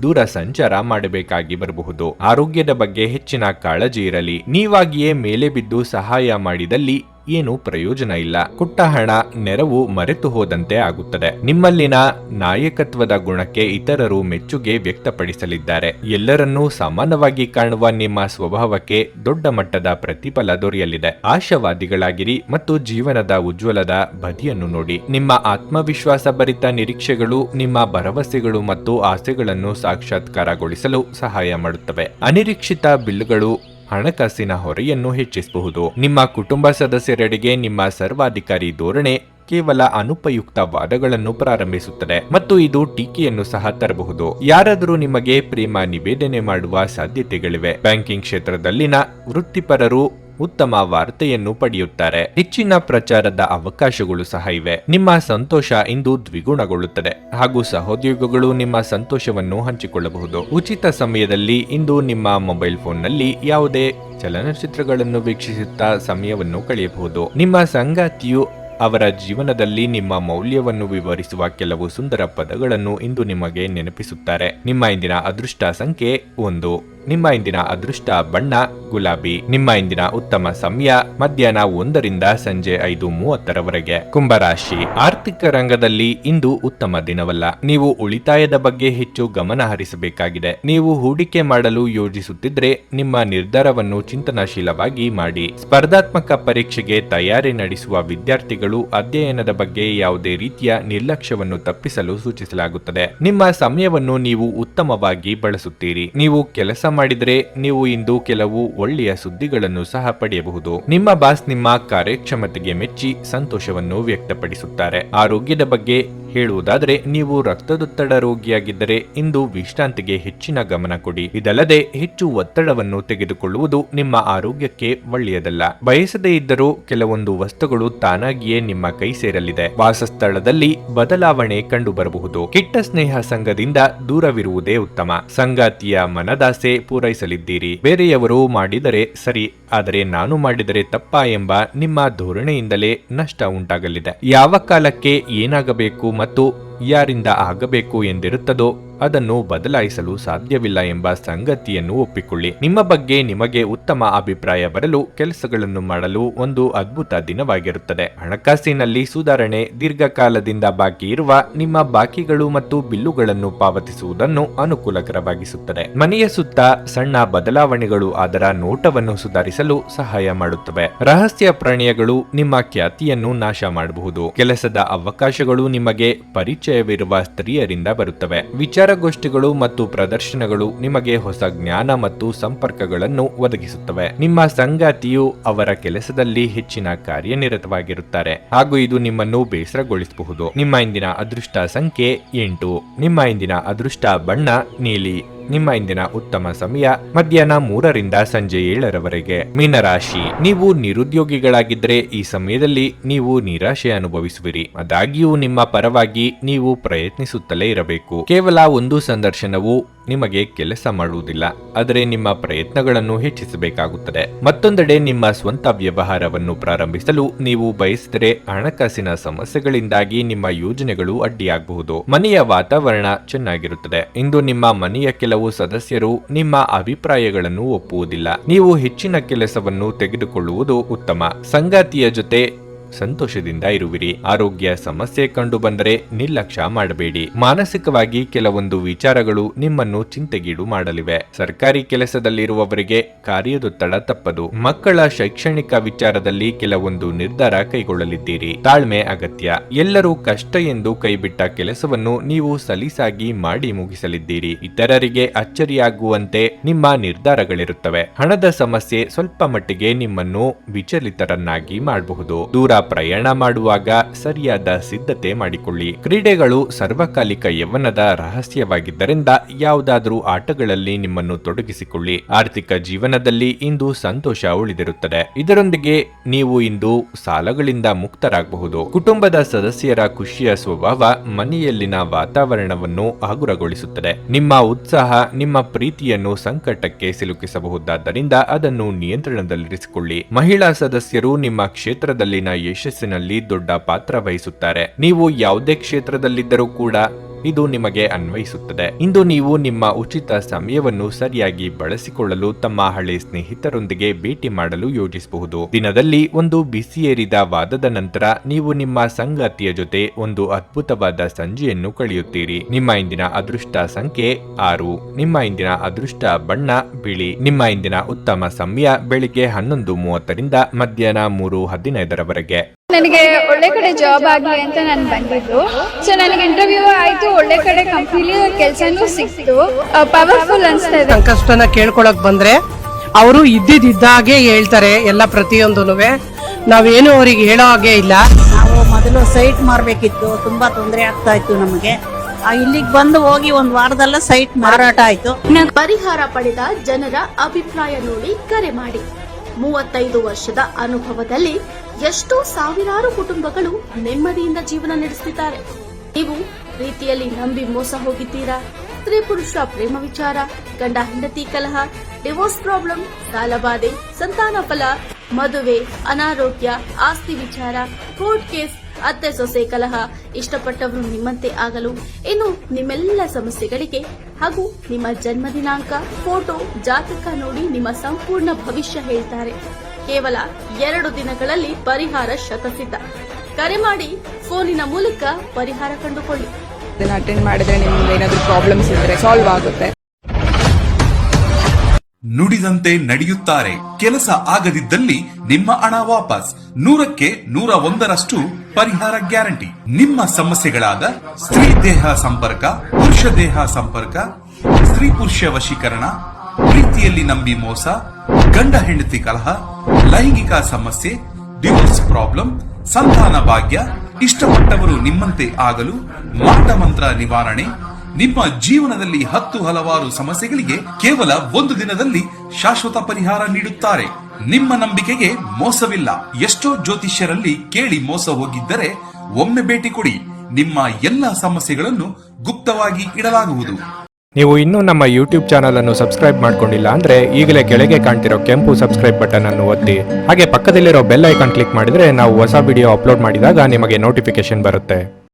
ದೂರ ಸಂಚಾರ ಮಾಡಬೇಕಾಗಿ ಬರಬಹುದು. ಆರೋಗ್ಯದ ಬಗ್ಗೆ ಹೆಚ್ಚಿನ ಕಾಳಜಿ ಇರಲಿ. ನೀವಾಗಿಯೇ ಮೇಲೆ ಬಿದ್ದು ಸಹಾಯ ಮಾಡಿದಲ್ಲಿ ಏನು ಪ್ರಯೋಜನ ಇಲ್ಲ. ಕೊಟ್ಟ ಹಣ ನೆರವು ಮರೆತು ಹೋದಂತೆ ಆಗುತ್ತದೆ. ನಿಮ್ಮಲ್ಲಿನ ನಾಯಕತ್ವದ ಗುಣಕ್ಕೆ ಇತರರು ಮೆಚ್ಚುಗೆ ವ್ಯಕ್ತಪಡಿಸಲಿದ್ದಾರೆ. ಎಲ್ಲರನ್ನೂ ಸಮಾನವಾಗಿ ಕಾಣುವ ನಿಮ್ಮ ಸ್ವಭಾವಕ್ಕೆ ದೊಡ್ಡ ಮಟ್ಟದ ಪ್ರತಿಫಲ ದೊರೆಯಲಿದೆ. ಆಶಾವಾದಿಗಳಾಗಿರಿ ಮತ್ತು ಜೀವನದ ಉಜ್ವಲದ ಬದಿಯನ್ನು ನೋಡಿ. ನಿಮ್ಮ ಆತ್ಮವಿಶ್ವಾಸ ಭರಿತ ನಿರೀಕ್ಷೆಗಳು ನಿಮ್ಮ ಭರವಸೆಗಳು ಮತ್ತು ಆಸೆಗಳನ್ನು ಸಾಕ್ಷಾತ್ಕಾರಗೊಳಿಸಲು ಸಹಾಯ ಮಾಡುತ್ತವೆ. ಅನಿರೀಕ್ಷಿತ ಬಿಲ್ಗಳು ಹಣಕಾಸಿನ ಹೊರೆಯನ್ನು ಹೆಚ್ಚಿಸಬಹುದು. ನಿಮ್ಮ ಕುಟುಂಬ ಸದಸ್ಯರೆಡೆಗೆ ನಿಮ್ಮ ಸರ್ವಾಧಿಕಾರಿ ಧೋರಣೆ ಕೇವಲ ಅನುಪಯುಕ್ತ ವಾದಗಳನ್ನು ಪ್ರಾರಂಭಿಸುತ್ತದೆ ಮತ್ತು ಇದು ಟೀಕೆಯನ್ನು ಸಹ ತರಬಹುದು. ಯಾರಾದರೂ ನಿಮಗೆ ಪ್ರೇಮ ನಿವೇದನೆ ಮಾಡುವ ಸಾಧ್ಯತೆಗಳಿವೆ. ಬ್ಯಾಂಕಿಂಗ್ ಕ್ಷೇತ್ರದಲ್ಲಿನ ವೃತ್ತಿಪರರು ಉತ್ತಮ ವಾರ್ತೆಯನ್ನು ಪಡೆಯುತ್ತಾರೆ. ಹೆಚ್ಚಿನ ಪ್ರಚಾರದ ಅವಕಾಶಗಳು ಸಹ ಇವೆ. ನಿಮ್ಮ ಸಂತೋಷ ಇಂದು ದ್ವಿಗುಣಗೊಳ್ಳುತ್ತದೆ ಹಾಗೂ ಸಹೋದ್ಯೋಗಿಗಳು ನಿಮ್ಮ ಸಂತೋಷವನ್ನು ಹಂಚಿಕೊಳ್ಳಬಹುದು. ಉಚಿತ ಸಮಯದಲ್ಲಿ ಇಂದು ನಿಮ್ಮ ಮೊಬೈಲ್ ಫೋನ್ನಲ್ಲಿ ಯಾವುದೇ ಚಲನಚಿತ್ರಗಳನ್ನು ವೀಕ್ಷಿಸುತ್ತಾ ಸಮಯವನ್ನು ಕಳೆಯಬಹುದು. ನಿಮ್ಮ ಸಂಗಾತಿಯು ಅವರ ಜೀವನದಲ್ಲಿ ನಿಮ್ಮ ಮೌಲ್ಯವನ್ನು ವಿವರಿಸುವ ಕೆಲವು ಸುಂದರ ಪದಗಳನ್ನು ಇಂದು ನಿಮಗೆ ನೆನಪಿಸುತ್ತಾರೆ. ನಿಮ್ಮ ಇಂದಿನ ಅದೃಷ್ಟ ಸಂಖ್ಯೆ 1. ನಿಮ್ಮ ಇಂದಿನ ಅದೃಷ್ಟ ಬಣ್ಣ ಗುಲಾಬಿ. ನಿಮ್ಮ ಇಂದಿನ ಉತ್ತಮ ಸಮಯ ಮಧ್ಯಾಹ್ನ 1 ರಿಂದ ಸಂಜೆ 5:30 ರವರೆಗೆ. ಕುಂಭರಾಶಿ. ಆರ್ಥಿಕ ರಂಗದಲ್ಲಿ ಇಂದು ಉತ್ತಮ ದಿನವಲ್ಲ. ನೀವು ಉಳಿತಾಯದ ಬಗ್ಗೆ ಹೆಚ್ಚು ಗಮನ ಹರಿಸಬೇಕಾಗಿದೆ. ನೀವು ಹೂಡಿಕೆ ಮಾಡಲು ಯೋಜಿಸುತ್ತಿದ್ರೆ ನಿಮ್ಮ ನಿರ್ಧಾರವನ್ನು ಚಿಂತನಶೀಲವಾಗಿ ಮಾಡಿ. ಸ್ಪರ್ಧಾತ್ಮಕ ಪರೀಕ್ಷೆಗೆ ತಯಾರಿ ನಡೆಸುವ ವಿದ್ಯಾರ್ಥಿಗಳು ಅಧ್ಯಯನದ ಬಗ್ಗೆ ಯಾವುದೇ ರೀತಿಯ ನಿರ್ಲಕ್ಷ್ಯವನ್ನು ತಪ್ಪಿಸಲು ಸೂಚಿಸಲಾಗುತ್ತದೆ. ನಿಮ್ಮ ಸಮಯವನ್ನು ನೀವು ಉತ್ತಮವಾಗಿ ಬಳಸುತ್ತೀರಿ. ನೀವು ಕೆಲಸ ಮಾಡಿದರೆ ನೀವು ಇಂದು ಕೆಲವು ಒಳ್ಳೆಯ ಸುದ್ದಿಗಳನ್ನು ಸಹ ಪಡೆಯಬಹುದು. ನಿಮ್ಮ ಬಾಸ್ ನಿಮ್ಮ ಕಾರ್ಯಕ್ಷಮತೆಗೆ ಮೆಚ್ಚಿ ಸಂತೋಷವನ್ನು ವ್ಯಕ್ತಪಡಿಸುತ್ತಾರೆ. ಆರೋಗ್ಯದ ಬಗ್ಗೆ ಹೇಳುವುದಾದರೆ ನೀವು ರಕ್ತದೊತ್ತಡ ರೋಗಿಯಾಗಿದ್ದರೆ ಇಂದು ವಿಶ್ರಾಂತಿಗೆ ಹೆಚ್ಚಿನ ಗಮನ ಕೊಡಿ. ಇದಲ್ಲದೆ ಹೆಚ್ಚು ಒತ್ತಡವನ್ನು ತೆಗೆದುಕೊಳ್ಳುವುದು ನಿಮ್ಮ ಆರೋಗ್ಯಕ್ಕೆ ಒಳ್ಳೆಯದಲ್ಲ. ಬಯಸದೇ ಇದ್ದರೂ ಕೆಲವೊಂದು ವಸ್ತುಗಳು ತಾನಾಗಿಯೇ ನಿಮ್ಮ ಕೈ ಸೇರಲಿದೆ. ವಾಸಸ್ಥಳದಲ್ಲಿ ಬದಲಾವಣೆ ಕಂಡು ಬರಬಹುದು. ಕೆಟ್ಟ ಸ್ನೇಹ ಸಂಘದಿಂದ ದೂರವಿರುವುದೇ ಉತ್ತಮ. ಸಂಗಾತಿಯ ಮನದಾಸೆ ಪೂರೈಸಲಿದ್ದೀರಿ. ಬೇರೆಯವರು ಮಾಡಿದರೆ ಸರಿ, ಆದರೆ ನಾನು ಮಾಡಿದರೆ ತಪ್ಪಾ ಎಂಬ ನಿಮ್ಮ ಧೋರಣೆಯಿಂದಲೇ ನಷ್ಟ ಉಂಟಾಗಲಿದೆ. ಯಾವ ಕಾಲಕ್ಕೆ ಏನಾಗಬೇಕು ಮತ್ತು ಯಾರಿಂದ ಆಗಬೇಕು ಎಂದಿರುತ್ತದೋ ಅದನ್ನು ಬದಲಾಯಿಸಲು ಸಾಧ್ಯವಿಲ್ಲ ಎಂಬ ಸಂಗತಿಯನ್ನು ಒಪ್ಪಿಕೊಳ್ಳಿ. ನಿಮ್ಮ ಬಗ್ಗೆ ನಿಮಗೆ ಉತ್ತಮ ಅಭಿಪ್ರಾಯ ಬರಲು ಕೆಲಸಗಳನ್ನು ಮಾಡಲು ಒಂದು ಅದ್ಭುತ ದಿನವಾಗಿರುತ್ತದೆ. ಹಣಕಾಸಿನಲ್ಲಿ ಸುಧಾರಣೆ, ದೀರ್ಘಕಾಲದಿಂದ ಬಾಕಿ ಇರುವ ನಿಮ್ಮ ಬಾಕಿಗಳು ಮತ್ತು ಬಿಲ್ಲುಗಳನ್ನು ಪಾವತಿಸುವುದನ್ನು ಅನುಕೂಲಕರವಾಗಿಸುತ್ತದೆ. ಮನೆಯ ಸುತ್ತ ಸಣ್ಣ ಬದಲಾವಣೆಗಳು ಅದರ ನೋಟವನ್ನು ಸುಧಾರಿಸಲು ಸಹಾಯ ಮಾಡುತ್ತವೆ. ರಹಸ್ಯ ಪ್ರಾಣಿಗಳು ನಿಮ್ಮ ಖ್ಯಾತಿಯನ್ನು ನಾಶ ಮಾಡಬಹುದು. ಕೆಲಸದ ಅವಕಾಶಗಳು ನಿಮಗೆ ಪರಿಚಯವಿರುವ ಸ್ತ್ರೀಯರಿಂದ ಬರುತ್ತವೆ. ವಿಚಾರಗೋಷ್ಠಿಗಳು ಮತ್ತು ಪ್ರದರ್ಶನಗಳು ನಿಮಗೆ ಹೊಸ ಜ್ಞಾನ ಮತ್ತು ಸಂಪರ್ಕಗಳನ್ನು ಒದಗಿಸುತ್ತವೆ. ನಿಮ್ಮ ಸಂಗಾತಿಯು ಅವರ ಕೆಲಸದಲ್ಲಿ ಹೆಚ್ಚಿನ ಕಾರ್ಯನಿರತವಾಗಿರುತ್ತಾರೆ ಹಾಗೂ ಇದು ನಿಮ್ಮನ್ನು ಬೇಸರಗೊಳಿಸಬಹುದು. ನಿಮ್ಮ ಇಂದಿನ ಅದೃಷ್ಟ ಸಂಖ್ಯೆ 8. ನಿಮ್ಮ ಇಂದಿನ ಅದೃಷ್ಟ ಬಣ್ಣ ನೀಲಿ. ನಿಮ್ಮ ಇಂದಿನ ಉತ್ತಮ ಸಮಯ ಮಧ್ಯಾಹ್ನ 3ರಿಂದ ಸಂಜೆ 7ರವರೆಗೆ. ಮೀನರಾಶಿ, ನೀವು ನಿರುದ್ಯೋಗಿಗಳಾಗಿದ್ದರೆ ಈ ಸಮಯದಲ್ಲಿ ನೀವು ನಿರಾಶೆ ಅನುಭವಿಸುವಿರಿ. ಆದಾಗ್ಯೂ ನಿಮ್ಮ ಪರವಾಗಿ ನೀವು ಪ್ರಯತ್ನಿಸುತ್ತಲೇ ಇರಬೇಕು. ಕೇವಲ ಒಂದು ಸಂದರ್ಶನವು ನಿಮಗೆ ಕೆಲಸ ಮಾಡುವುದಿಲ್ಲ, ಆದರೆ ನಿಮ್ಮ ಪ್ರಯತ್ನಗಳನ್ನು ಹೆಚ್ಚಿಸಬೇಕಾಗುತ್ತದೆ. ಮತ್ತೊಂದೆಡೆ ನಿಮ್ಮ ಸ್ವಂತ ವ್ಯವಹಾರವನ್ನು ಪ್ರಾರಂಭಿಸಲು ನೀವು ಬಯಸಿದರೆ ಹಣಕಾಸಿನ ಸಮಸ್ಯೆಗಳಿಂದಾಗಿ ನಿಮ್ಮ ಯೋಜನೆಗಳು ಅಡ್ಡಿಯಾಗಬಹುದು. ಮನೆಯ ವಾತಾವರಣ ಚೆನ್ನಾಗಿರುತ್ತದೆ. ಇಂದು ನಿಮ್ಮ ಮನೆಯ ಕೆಲವು ಸದಸ್ಯರು ನಿಮ್ಮ ಅಭಿಪ್ರಾಯಗಳನ್ನು ಒಪ್ಪುವುದಿಲ್ಲ. ನೀವು ಹೆಚ್ಚಿನ ಕೆಲಸವನ್ನು ತೆಗೆದುಕೊಳ್ಳುವುದು ಉತ್ತಮ. ಸಂಗಾತಿಯ ಜೊತೆ ಸಂತೋಷದಿಂದ ಇರುವಿರಿ. ಆರೋಗ್ಯ ಸಮಸ್ಯೆ ಕಂಡು ಬಂದರೆ ನಿರ್ಲಕ್ಷ್ಯ ಮಾಡಬೇಡಿ. ಮಾನಸಿಕವಾಗಿ ಕೆಲವೊಂದು ವಿಚಾರಗಳು ನಿಮ್ಮನ್ನು ಚಿಂತೆಗೀಡು ಮಾಡಲಿವೆ. ಸರ್ಕಾರಿ ಕೆಲಸದಲ್ಲಿರುವವರಿಗೆ ಕಾರ್ಯದೊತ್ತಡ ತಪ್ಪದು. ಮಕ್ಕಳ ಶೈಕ್ಷಣಿಕ ವಿಚಾರದಲ್ಲಿ ಕೆಲವೊಂದು ನಿರ್ಧಾರ ಕೈಗೊಳ್ಳಲಿದ್ದೀರಿ. ತಾಳ್ಮೆ ಅಗತ್ಯ. ಎಲ್ಲರೂ ಕಷ್ಟ ಎಂದು ಕೈಬಿಟ್ಟ ಕೆಲಸವನ್ನು ನೀವು ಸಲೀಸಾಗಿ ಮಾಡಿ ಮುಗಿಸಲಿದ್ದೀರಿ. ಇತರರಿಗೆ ಅಚ್ಚರಿಯಾಗುವಂತೆ ನಿಮ್ಮ ನಿರ್ಧಾರಗಳಿರುತ್ತವೆ. ಹಣದ ಸಮಸ್ಯೆ ಸ್ವಲ್ಪ ಮಟ್ಟಿಗೆ ನಿಮ್ಮನ್ನು ವಿಚಲಿತರನ್ನಾಗಿ ಮಾಡಬಹುದು. ದೂರ ಪ್ರಯಾಣ ಮಾಡುವಾಗ ಸರಿಯಾದ ಸಿದ್ಧತೆ ಮಾಡಿಕೊಳ್ಳಿ. ಕ್ರೀಡೆಗಳು ಸರ್ವಕಾಲಿಕ ಯೌವನದ ರಹಸ್ಯವಾಗಿದ್ದರಿಂದ ಯಾವುದಾದರೂ ಆಟಗಳಲ್ಲಿ ನಿಮ್ಮನ್ನು ತೊಡಗಿಸಿಕೊಳ್ಳಿ. ಆರ್ಥಿಕ ಜೀವನದಲ್ಲಿ ಇಂದು ಸಂತೋಷ ಉಳಿದಿರುತ್ತದೆ. ಇದರೊಂದಿಗೆ ನೀವು ಇಂದು ಸಾಲಗಳಿಂದ ಮುಕ್ತರಾಗಬಹುದು. ಕುಟುಂಬದ ಸದಸ್ಯರ ಖುಷಿಯ ಸ್ವಭಾವ ಮನೆಯಲ್ಲಿನ ವಾತಾವರಣವನ್ನು ಹಗುರಗೊಳಿಸುತ್ತದೆ. ನಿಮ್ಮ ಉತ್ಸಾಹ ನಿಮ್ಮ ಪ್ರೀತಿಯನ್ನು ಸಂಕಟಕ್ಕೆ ಸಿಲುಕಿಸಬಹುದಾದ್ದರಿಂದ ಅದನ್ನು ನಿಯಂತ್ರಣದಲ್ಲಿರಿಸಿಕೊಳ್ಳಿ. ಮಹಿಳಾ ಸದಸ್ಯರು ನಿಮ್ಮ ಕ್ಷೇತ್ರದಲ್ಲಿನ ಯಶಸ್ಸಿನಲ್ಲಿ ದೊಡ್ಡ ಪಾತ್ರ ವಹಿಸುತ್ತಾರೆ. ನೀವು ಯಾವುದೇ ಕ್ಷೇತ್ರದಲ್ಲಿದ್ದರೂ ಕೂಡ ಇದು ನಿಮಗೆ ಅನ್ವಯಿಸುತ್ತದೆ. ಇಂದು ನೀವು ನಿಮ್ಮ ಉಚಿತ ಸಮಯವನ್ನು ಸರಿಯಾಗಿ ಬಳಸಿಕೊಳ್ಳಲು ತಮ್ಮ ಹಳೆ ಸ್ನೇಹಿತರೊಂದಿಗೆ ಭೇಟಿ ಮಾಡಲು ಯೋಜಿಸಬಹುದು. ದಿನದಲ್ಲಿ ಒಂದು ಬಿಸಿಯೇರಿದ ವಾದದ ನಂತರ ನೀವು ನಿಮ್ಮ ಸಂಗಾತಿಯ ಜೊತೆ ಒಂದು ಅದ್ಭುತವಾದ ಸಂಜೆಯನ್ನು ಕಳೆಯುತ್ತೀರಿ. ನಿಮ್ಮ ಇಂದಿನ ಅದೃಷ್ಟ ಸಂಖ್ಯೆ 6. ನಿಮ್ಮ ಇಂದಿನ ಅದೃಷ್ಟ ಬಣ್ಣ ಬಿಳಿ. ನಿಮ್ಮ ಇಂದಿನ ಉತ್ತಮ ಸಮಯ ಬೆಳಿಗ್ಗೆ 11:30ರಿಂದ ಮಧ್ಯಾಹ್ನ 3:15ರವರೆಗೆ. ನನಗೆ ಒಳ್ಳೆ ಕಡೆ ಜಾಬ್ ಆಗಲಿ ಅಂತ ನಾನು ಬಂದಿದ್ದು. ಸೊ ನನಗೆ ಇಂಟರ್ವ್ಯೂ ಆಯ್ತು, ಒಳ್ಳೆ ಕಡೆ ಕಂಪ್ನಿಲಿ ಕೆಲಸನೂ ಸಿಕ್ತು. ಪವರ್ಫುಲ್ ಅನ್ಸ್ತಾ ಇದೆ. ಕಷ್ಟನ ಕೇಳ್ಕೊಳಕ್ ಬಂದ್ರೆ ಅವರು ಇದ್ದಿದ್ದಾಗೆ ಹೇಳ್ತಾರೆ ಎಲ್ಲ ಪ್ರತಿಯೊಂದೂನುವೆ. ನಾವೇನು ಅವ್ರಿಗೆ ಹೇಳೋ ಹಾಗೆ ಇಲ್ಲ. ನಾವು ಮೊದಲು ಸೈಟ್ ಮಾರಬೇಕಿತ್ತು, ತುಂಬಾ ತೊಂದರೆ ಆಗ್ತಾ ಇತ್ತು ನಮಗೆ. ಇಲ್ಲಿಗೆ ಬಂದು ಹೋಗಿ ಒಂದು ವಾರದಲ್ಲ ಸೈಟ್ ಮಾರಾಟ ಆಯ್ತು. ಪರಿಹಾರ ಪಡೆದ ಜನರ ಅಭಿಪ್ರಾಯ ನೋಡಿ ಕರೆ ಮಾಡಿ. 35 ವರ್ಷದ ಅನುಭವದಲ್ಲಿ ಎಷ್ಟೋ ಸಾವಿರಾರು ಕುಟುಂಬಗಳು ನೆಮ್ಮದಿಯಿಂದ ಜೀವನ ನಡೆಸುತ್ತಿದ್ದಾರೆ. ನೀವು ಪ್ರೀತಿಯಲ್ಲಿ ನಂಬಿ ಮೋಸ ಹೋಗಿದ್ದೀರಾ? ಸ್ತ್ರೀ ಪುರುಷ ಪ್ರೇಮ ವಿಚಾರ, ಗಂಡ ಹೆಂಡತಿ ಕಲಹ, ಡಿವೋರ್ಸ್ ಪ್ರಾಬ್ಲಮ್, ಸಾಲಬಾಧೆ, ಸಂತಾನ ಫಲ, ಮದುವೆ, ಅನಾರೋಗ್ಯ, ಆಸ್ತಿ ವಿಚಾರ, ಕೋರ್ಟ್ ಕೇಸ್, ಅತ್ತೆ ಸೊಸೆ ಕಲಹ, ಇಷ್ಟಪಟ್ಟವರು ನಿಮ್ಮಂತೆ ಆಗಲು, ಇನ್ನು ನಿಮ್ಮೆಲ್ಲ ಸಮಸ್ಯೆಗಳಿಗೆ ಹಾಗೂ ನಿಮ್ಮ ಜನ್ಮ ದಿನಾಂಕ, ಫೋಟೋ, ಜಾತಕ ನೋಡಿ ನಿಮ್ಮ ಸಂಪೂರ್ಣ ಭವಿಷ್ಯ ಹೇಳ್ತಾರೆ. ಕೇವಲ 2 ದಿನಗಳಲ್ಲಿ ಪರಿಹಾರ ಶತಸಿದ್ಧ. ಕರೆ ಮಾಡಿ ಫೋನಿನ ಮೂಲಕ ಪರಿಹಾರ ಕಂಡುಕೊಳ್ಳಿ. ಅಟೆಂಡ್ ಮಾಡಿದ್ರೆ ನಿಮ್ಗೆ ಏನಾದರೂ ಪ್ರಾಬ್ಲಮ್ಸ್ ಇದ್ರೆ ಸಾಲ್ವ್ ಆಗುತ್ತೆ. ನುಡಿದಂತೆ ನಡೆಯುತ್ತಾರೆ. ಕೆಲಸ ಆಗದಿದ್ದಲ್ಲಿ ನಿಮ್ಮ ಹಣ ವಾಪಸ್. 100ಕ್ಕೆ 101ರಷ್ಟು ಪರಿಹಾರ ಗ್ಯಾರಂಟಿ. ನಿಮ್ಮ ಸಮಸ್ಯೆಗಳಾದ ಸ್ತ್ರೀ ದೇಹ ಸಂಪರ್ಕ, ಪುರುಷ ದೇಹ ಸಂಪರ್ಕ, ಸ್ತ್ರೀ ಪುರುಷ ವಶೀಕರಣ, ಪ್ರೀತಿಯಲ್ಲಿ ನಂಬಿ ಮೋಸ, ಗಂಡ ಹೆಂಡತಿ ಕಲಹ, ಲೈಂಗಿಕ ಸಮಸ್ಯೆ, ಡಿವೋರ್ಸ್ ಪ್ರಾಬ್ಲಮ್, ಸಂತಾನ ಭಾಗ್ಯ, ಇಷ್ಟಪಟ್ಟವರು ನಿಮ್ಮಂತೆ ಆಗಲು, ಮಾಟ ಮಂತ್ರ ನಿವಾರಣೆ, ನಿಮ್ಮ ಜೀವನದಲ್ಲಿ 10 ಹಲವಾರು ಸಮಸ್ಯೆಗಳಿಗೆ ಕೇವಲ 1 ದಿನದಲ್ಲಿ ಶಾಶ್ವತ ಪರಿಹಾರ ನೀಡುತ್ತಾರೆ. ನಿಮ್ಮ ನಂಬಿಕೆಗೆ ಮೋಸವಿಲ್ಲ. ಎಷ್ಟೋ ಜ್ಯೋತಿಷ್ಯರಲ್ಲಿ ಕೇಳಿ ಮೋಸ ಹೋಗಿದ್ದರೆ ಒಮ್ಮೆ ಭೇಟಿ ಕೊಡಿ. ನಿಮ್ಮ ಎಲ್ಲಾ ಸಮಸ್ಯೆಗಳನ್ನು ಗುಪ್ತವಾಗಿ ಇಡಲಾಗುವುದು. ನೀವು ಇನ್ನೂ ನಮ್ಮ ಯೂಟ್ಯೂಬ್ ಚಾನಲ್ ಅನ್ನು ಸಬ್ಸ್ಕ್ರೈಬ್ ಮಾಡ್ಕೊಂಡಿಲ್ಲ ಅಂದ್ರೆ ಈಗಲೇ ಕೆಳಗೆ ಕಾಣ್ತಿರೋ ಕೆಂಪು ಸಬ್ಸ್ಕ್ರೈಬ್ ಬಟನ್ ಅನ್ನು ಒತ್ತಿ. ಹಾಗೆ ಪಕ್ಕದಲ್ಲಿರೋ ಬೆಲ್ ಐಕಾನ್ ಕ್ಲಿಕ್ ಮಾಡಿದ್ರೆ ನಾವು ಹೊಸ ವಿಡಿಯೋ ಅಪ್ಲೋಡ್ ಮಾಡಿದಾಗ ನಿಮಗೆ ನೋಟಿಫಿಕೇಶನ್ ಬರುತ್ತೆ.